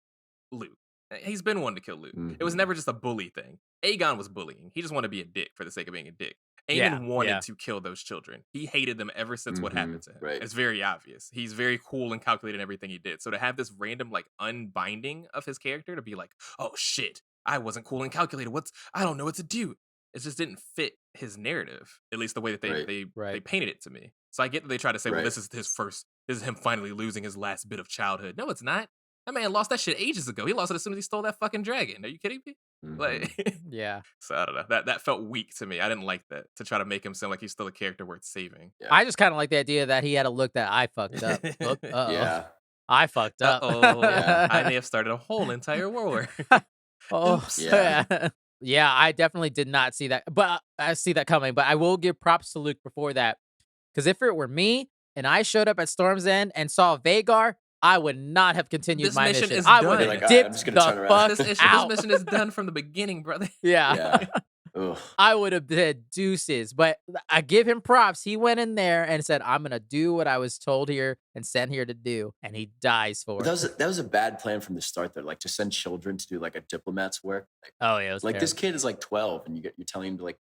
Luke. He's been wanting to kill Luke. It was Mhm. never just a bully thing. Aegon was bullying. He just wanted to be a dick for the sake of being a dick. Aemon Yeah, wanted yeah. to kill those children. He hated them ever since what Mhm. happened to him. Right. It's very obvious. He's very cool and calculated in everything he did. So to have this random like unbinding of his character to be like, oh shit, I wasn't cool and calculated. I don't know what to do. It just didn't fit his narrative, at least the way that Right. they Right. painted it to me. So I get that they try to say, well, Right. this is him finally losing his last bit of childhood. No, it's not. That man lost that shit ages ago. He lost it as soon as he stole that fucking dragon. Are you kidding me? Mhm. Like, Yeah. so I don't know. That felt weak to me. I didn't like that to try to make him sound like he's still a character worth saving. Yeah. I just kind of like the idea that he had a look that I fucked up. Uh-oh. Yeah. I fucked up. Yeah. I may have started a whole entire war. Oh, Oops. Yeah. yeah. Yeah, I definitely did not see that, but I see that coming. But I will give props to Luke before that, because if it were me and I showed up at Storm's End and saw Vhagar, I would not have continued This my mission mission. is I done. would You're have like, "All right, I'm dipped just gonna the turn around." fuck This out. mission is done from the beginning, brother. Yeah. Yeah. Ugh. I would have been deuces. But I give him props. He went in there and said, "I'm gonna do what I was told here and sent here to do," and he dies But for it. that was a bad plan from the start, though. Like to send children to do like a diplomat's work. Oh yeah, it was Like this terrible. kid is like 12, and you're telling him to like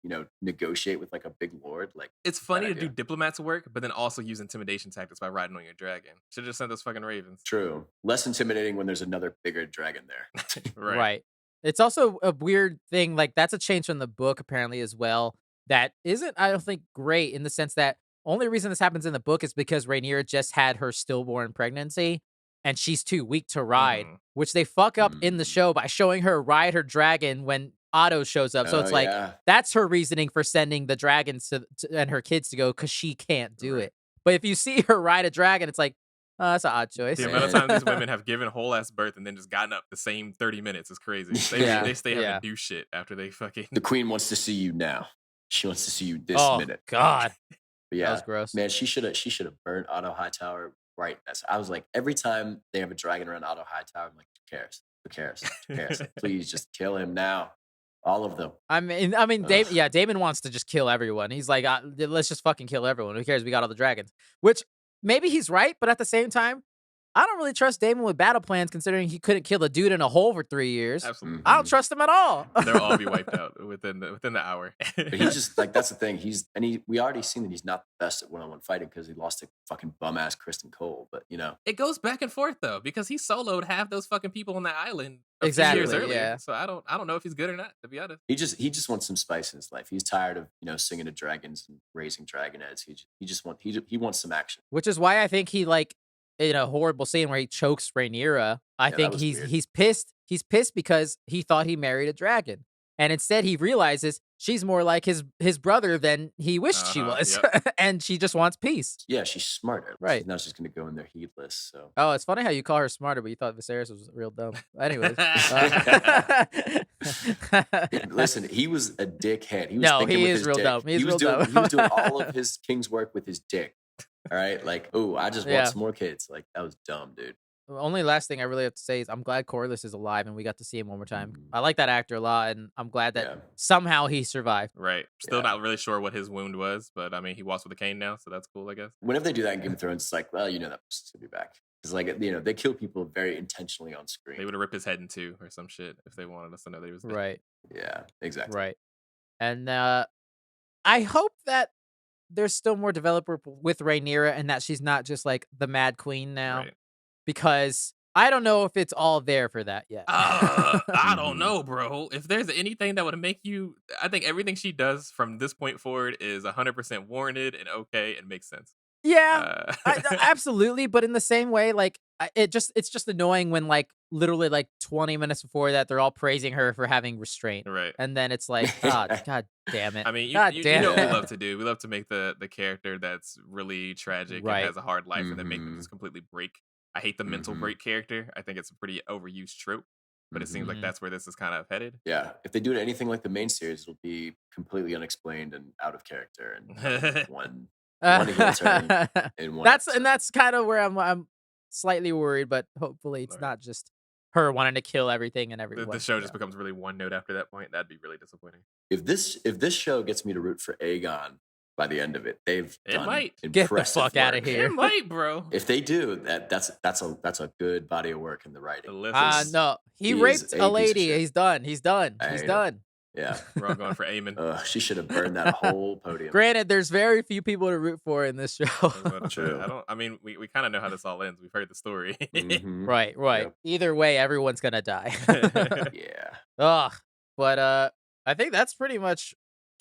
negotiate with like a big lord. Like It's bad funny to do idea. diplomats work, but then also use intimidation tactics by riding on your dragon. Should have just sent those fucking ravens. True. Less intimidating when there's another bigger dragon there. Right. It's also a weird thing. Like that's a change from the book apparently as well. That isn't, I don't think, great in the sense that only reason this happens in the book is because Rhaenyra just had her stillborn pregnancy, and she's too weak to ride, Mhm. which they fuck up in the Mm. show by showing her ride her dragon when Otto shows up. So Oh it's like yeah. that's her reasoning for sending the dragons and her kids to go because she can't do Right. it. But if you see her ride a dragon, it's like, oh, that's an odd choice. The amount of Man. times these women have given whole ass birth and then just gotten up the same 30 minutes is crazy. Yeah, They stay having yeah. to do shit after they fucking. The queen wants to see you now. She wants to see you this Oh minute. God, But that yeah, was gross. man, she should have burned Otto Hightower right. I was like, every time they have a dragon around Otto Hightower, I'm like, who cares? Who cares? Who cares? Like, please just kill him now. All of them. I mean, Ugh. Damon wants to just kill everyone. He's like, let's just fucking kill everyone. Who cares? We got all the dragons. Which maybe he's right, but at the same time, I don't really trust Damon with battle plans, considering he couldn't kill a dude in a hole for 3 years. Absolutely. I don't trust him at all. They'll all be wiped out within the hour. But he's just like, that's the thing. We already seen that he's not the best at one-on-one fighting because he lost to fucking bum ass Kristen Cole. But It goes back and forth though, because he soloed half those fucking people on that island a few Exactly, years earlier. yeah. So I don't know if he's good or not, to be honest. he just wants some spice in his life. He's tired of singing to dragons and raising dragon heads. He wants some action. Which is why I think he, like, in a horrible scene where he chokes Rhaenyra, I Yeah, that think was weird. he's pissed. He's pissed because he thought he married a dragon. And instead he realizes she's more like his brother than he wished she was. Yep. And she just wants peace. Yeah, she's smarter. Right. She's not just gonna go in there heedless. So Oh, it's funny how you call her smarter, but you thought Viserys was real dumb. Anyways. listen, he was a dickhead. He was No, thinking he with is his real dick. dumb. He is real doing, dumb. He was doing all of his king's work with his dick. All right, like, oh, I just Yeah. want some more kids. Like, that was dumb, dude. The only last thing I really have to say is I'm glad Corlys is alive and we got to see him one more time. Mhm. I like that actor a lot, and I'm glad that Yeah. somehow he survived. Right. Still Yeah. not really sure what his wound was, but I mean, he walks with a cane now, so that's cool, I guess. Whenever they do that in Game of Thrones, it's like, well, that person's gonna be back. Because like, they kill people very intentionally on screen. They would have ripped his head in two or some shit if they wanted us to know that he was dead. Right. Yeah, exactly. Right. And I hope that there's still more developer with Rhaenyra and that she's not just like the Mad Queen now. Right. Because I don't know if it's all there for that yet. I don't Mhm. know, bro. If there's anything that would make you, I think everything she does from this point forward is 100% warranted and okay and makes sense. Yeah, absolutely. But in the same way, like it's just annoying when like literally like 20 minutes before that they're all praising her for having restraint, Right. and then it's like, oh, God damn it. I mean, God you damn know what it. we love to do. We love to make the character that's really tragic Right. and has a hard life and then make them Mhm. just completely break. I hate the mental Mhm. break character. I think it's a pretty overused trope, but it seems like Mhm. that's where this is kind of headed. Yeah, if they do anything like the main series, it'll be completely unexplained and out of character and one heel turn in one. That's episode. that's kind of where I'm slightly worried, but hopefully it's Right. not just her wanting to kill everything and The everyone. show just becomes really one note after that point. That'd be really disappointing. If this show gets me to root for Aegon by the end of it, they've It done might. Get the impressive fuck outta work. here. It might, bro. If they do, that's a good body of work in the writing. Listen, No, he he is raped a piece a of lady. shit. He's done. He's done. I He's know. done. Yeah, we're all going for Aemon. she should have burned that whole podium. Granted, there's very few people to root for in this show. I was about to say, True. I mean, we kind of know how this all ends. We've heard the story. Mhm. Right. Yep. Either way, everyone's gonna die. Yeah. Ugh. But I think that's pretty much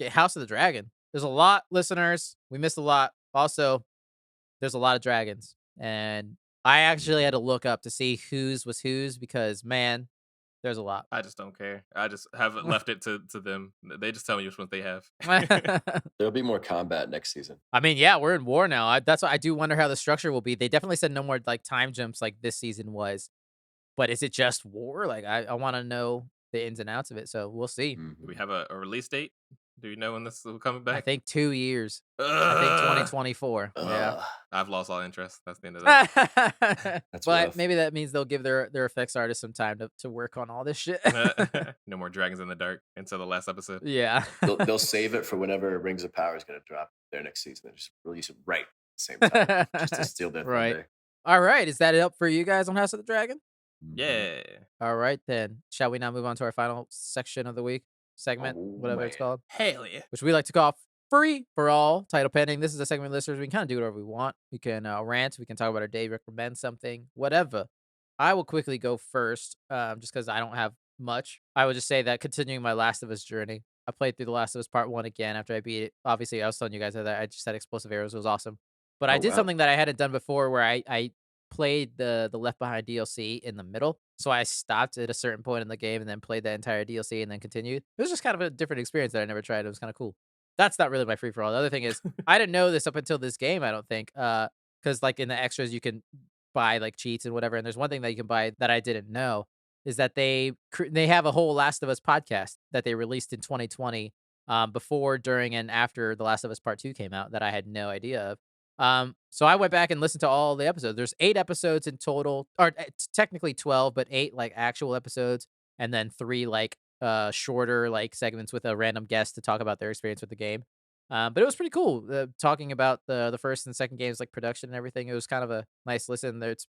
House of the Dragon. There's a lot, listeners. We missed a lot. Also, there's a lot of dragons, and I actually had to look up to see whose was whose because man, there's a lot. I just don't care. I just haven't left it to them. They just tell me which ones they have. There'll be more combat next season. I mean, yeah, we're in war now. That's why I do wonder how the structure will be. They definitely said no more like time jumps like this season was, but is it just war? Like I want to know the ins and outs of it. So we'll see. Mhm. Do we have a release date? Do you know when this will coming I back? think 2 years. I think 2024. Yeah. I've lost all interest. That's the end of that. That's But rough. maybe that means they'll give their effects artists some time to work on all this shit. No more Dragons in the Dark until the last episode. Yeah. They'll save it for whenever Rings of Power is going to drop their next season. They just release it right at the same time, just to steal their Right. thunder. All right. Is that it up for you guys on House of the Dragon? Yeah. All right, then. Shall we now move on to our final section of the week? Segment, Oh, whatever it's man. called. Hell yeah. Which we like to call free for all, title pending. This is a segment, listeners. We can kind of do whatever we want. We can rant. We can talk about our day, recommend something, whatever. I will quickly go first, just because I don't have much. I would just say that continuing my Last of Us journey, I played through The Last of Us Part 1 again after I beat it. Obviously, I was telling you guys that I just had explosive arrows. It was awesome. But I Oh, did wow. something that I hadn't done before where I played the Left Behind DLC in the middle. So I stopped at a certain point in the game and then played that entire DLC and then continued. It was just kind of a different experience that I never tried. It was kind of cool. That's not really my free for all. The other thing is I didn't know this up until this game, I don't think. Because like in the extras you can buy like cheats and whatever. And there's one thing that you can buy that I didn't know is that they have a whole Last of Us podcast that they released in 2020, before, during, and after The Last of Us Part 2 came out that I had no idea of. So I went back and listened to all the episodes. There's 8 episodes in total, or technically 12, but 8 like actual episodes, and then 3 like shorter like segments with a random guest to talk about their experience with the game. But it was pretty cool, talking about the first and second games, like production and everything. It was kind of a nice listen. It's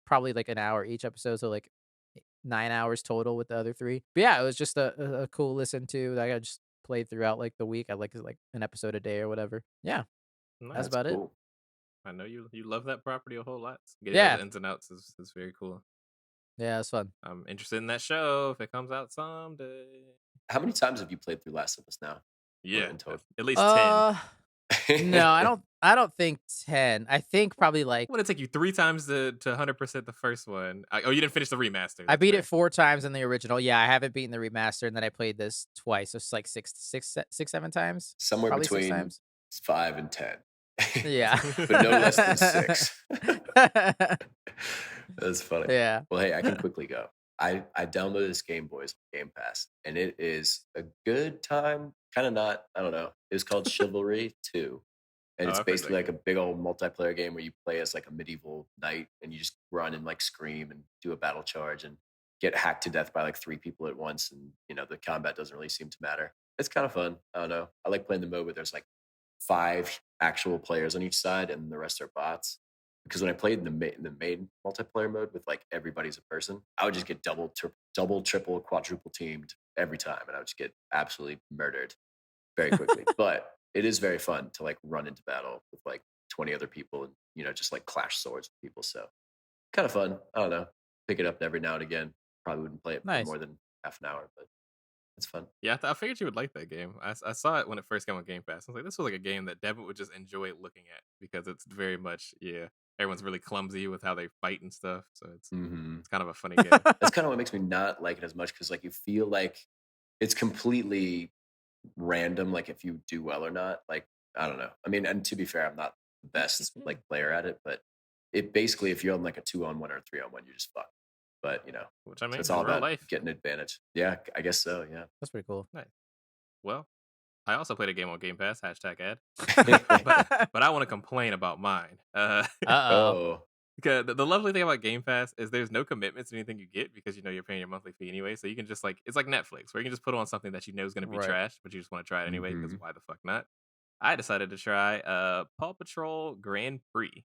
probably like an hour each episode, so like 9 hours total with the other 3. But yeah, it was just a cool listen to that I just played throughout like the week. I like an episode a day or whatever. Yeah, that's Nice. about it. Cool. I know you love that property a whole lot. Getting all Yeah, the ins and outs is very cool. yeah, it's fun. I'm interested in that show if it comes out someday. How many times have you played through Last of Us now? Yeah, In total? at least 10. No, I don't think 10. I think probably like What would it take you 3 times to 100% the first one? Oh, you didn't finish the remaster. I That's beat fair. it 4 times in the original. Yeah, I haven't beaten the remaster, and then I played this twice. So it's like 7 times. Somewhere Probably 6 between times. 5 and 10. Yeah. But no less than 6. That's funny. Yeah. Well, hey, I can quickly go. I downloaded this Game Boys Game Pass, and it is a good time. Kind of not. I don't know. It was called Chivalry 2. And it's I've heard that basically like a game. big old multiplayer game where you play as like a medieval knight and you just run and like scream and do a battle charge and get hacked to death by like 3 people at once. And, the combat doesn't really seem to matter. It's kind of fun. I don't know. I like playing the mode where there's like 5 actual players on each side and the rest are bots. Because when I played in the main multiplayer mode with like everybody's a person, I would just get double, triple, quadruple teamed every time. And I would just get absolutely murdered very quickly. But it is very fun to like run into battle with like 20 other people and, just like clash swords with people. So kind of fun. I don't know. Pick it up every now and again. Probably wouldn't play it for Nice. more than half an hour, but it's fun. Yeah, I figured you would like that game. I saw it when it first came on Game Pass. I was like, this was like a game that Devin would just enjoy looking at because it's very much, everyone's really clumsy with how they fight and stuff. So it's kind of a funny game. That's kind of what makes me not like it as much because like you feel like it's completely random, like if you do well or not. Like, I don't know. I mean, and to be fair, I'm not the best like player at it, but it basically, if you're on like a 2-on-1 or a 3-on-1, you're just fucked. But Which I mean, so it's in all real about life. getting advantage. Yeah, I guess so. Yeah. That's pretty cool. Nice. Well, I also played a game on Game Pass, #ad. Uh but I want to complain about mine. oh. Oh, Because the lovely thing about Game Pass is there's no commitments to anything you get because you're paying your monthly fee anyway. So you can just it's like Netflix where you can just put on something that you know is going to be Right. trash, but you just want to try it anyway because why the fuck not? I decided to try Paw Patrol Grand Prix.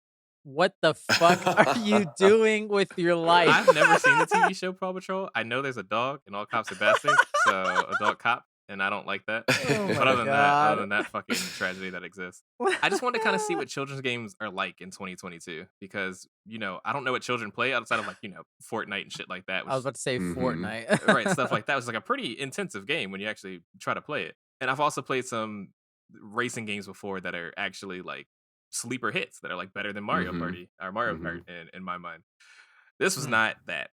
What the fuck are you doing with your life? I've never seen the TV show Paw Patrol. I know there's a dog and all cops are bastards, so a dog cop, and I don't like that. Oh But my other God. than that fucking tragedy that exists, I just wanted to kind of see what children's games are like in 2022 because I don't know what children play outside of Fortnite and shit like that. I was about to say Mhm. Fortnite. Right, stuff like that. It was like a pretty intensive game when you actually try to play it. And I've also played some racing games before that are actually like sleeper hits that are like better than Mario Mhm. Party or Mario Mhm. Kart in my mind. This was Hmm. not that.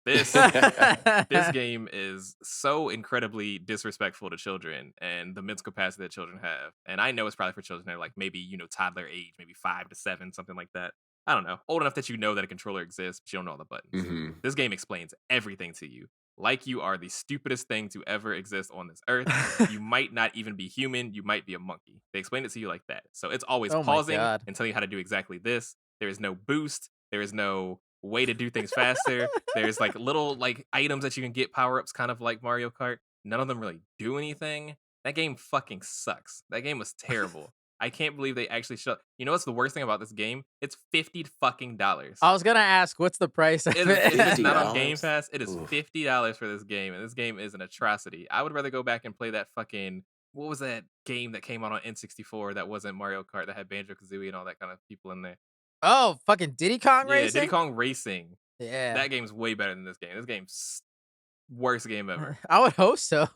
This this game is so incredibly disrespectful to children and the mental capacity that children have. And I know it's probably for children that are like maybe, toddler age, maybe 5 to 7, something like that. I don't know. Old enough that you know that a controller exists, but you don't know all the buttons. Mhm. This game explains everything to you. like you are the stupidest thing to ever exist on this earth. You might not even be human. You might be a monkey. They explain it to you like that. So it's always Oh my pausing God. and telling you how to do exactly this. There is no boost. There is no way to do things faster. There's like little like items that you can get, power-ups, kind of like Mario Kart. None of them really do anything. That game fucking sucks. That game was terrible. I can't believe they actually showed. You know what's the worst thing about this game? It's $50 fucking. I was gonna ask, what's the price of it? If it's not on Game Pass, it is Oof. $50 for this game, and this game is an atrocity. I would rather go back and play that fucking, what was that game that came out on N64 that wasn't Mario Kart, that had Banjo-Kazooie and all that kind of people in there? Oh, fucking Diddy Kong Racing? Yeah, Diddy Kong Racing. Yeah. That game's way better than this game. This game's worst game ever. I would hope so.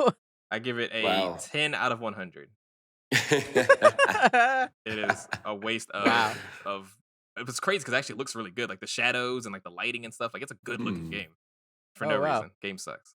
I give it a 10 out of 100. It is a waste of it's crazy because it actually looks really good, like the shadows and like the lighting and stuff. Like it's a good looking game for no reason. Game sucks.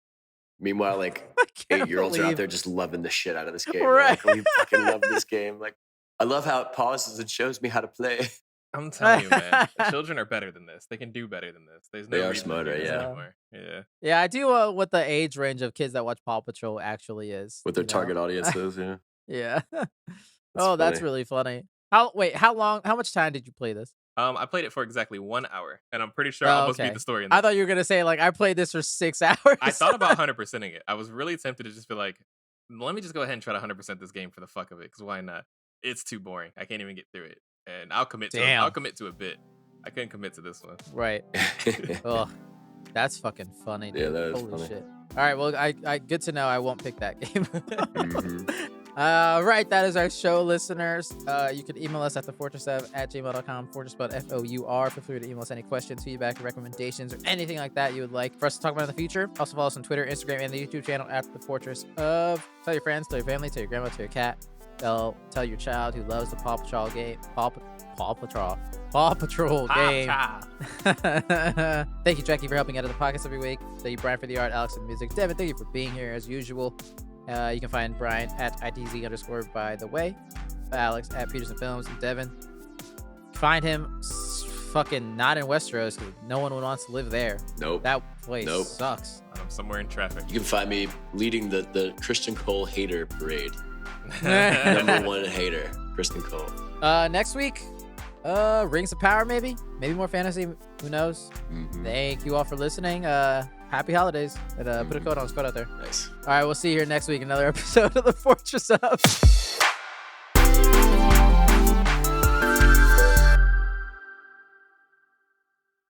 Meanwhile, like 8-year-olds are out there just loving the shit out of this game. Right. Like, we fucking love this game. Like, I love how it pauses and shows me how to play. I'm telling you, man, the children are better than this. They can do better than this. There's no They are reason smarter, to do this yeah. anymore. Yeah. Yeah, I do what the age range of kids that watch Paw Patrol actually is. What their target audience is, yeah. Yeah. That's that's funny. really funny. How much time did you play this? I played it for exactly 1 hour, and I'm pretty sure I almost beat the story. In I thought you were gonna say like I played this for 6 hours. I thought about 100%ing it. I was really tempted to just be like, let me just go ahead and try to 100% this game for the fuck of it, because why not? It's too boring. I can't even get through it, and I'll commit to a bit. I couldn't commit to this one. Right. Oh, that's fucking funny. Dude. Yeah, that is Holy funny. shit. All right, well, I good to know. I won't pick that game. Mhm. Right, that is our show, listeners. You can email us at thefortress@gmail.com. Fortress spelled FOUR. Feel free to email us any questions, feedback, recommendations, or anything like that you would like for us to talk about in the future. Also follow us on Twitter, Instagram, and the YouTube channel at The Fortress of. Tell your friends, tell your family, tell your grandma, tell your cat. Tell your child who loves the Paw Patrol game. Paw Patrol game. Thank you, Jackie, for helping out of the podcast every week. Thank you, Brian, for the art, Alex, for the music. Devin, thank you for being here as usual. You can find Brian at ITZ_ by the way, Alex at Peterson Films, and Devin. Find him fucking not in Westeros because no one wants to live there. Nope. That place sucks. I'm somewhere in traffic. You can find me leading the Christian Cole hater parade. Number one hater, Kristen Cole. Next week, Rings of Power, maybe more fantasy. Who knows? Mm-hmm. Thank you all for listening. Happy holidays, and put a code on. It's code out there. Nice. All right, we'll see you here next week. Another episode of The Fortress of.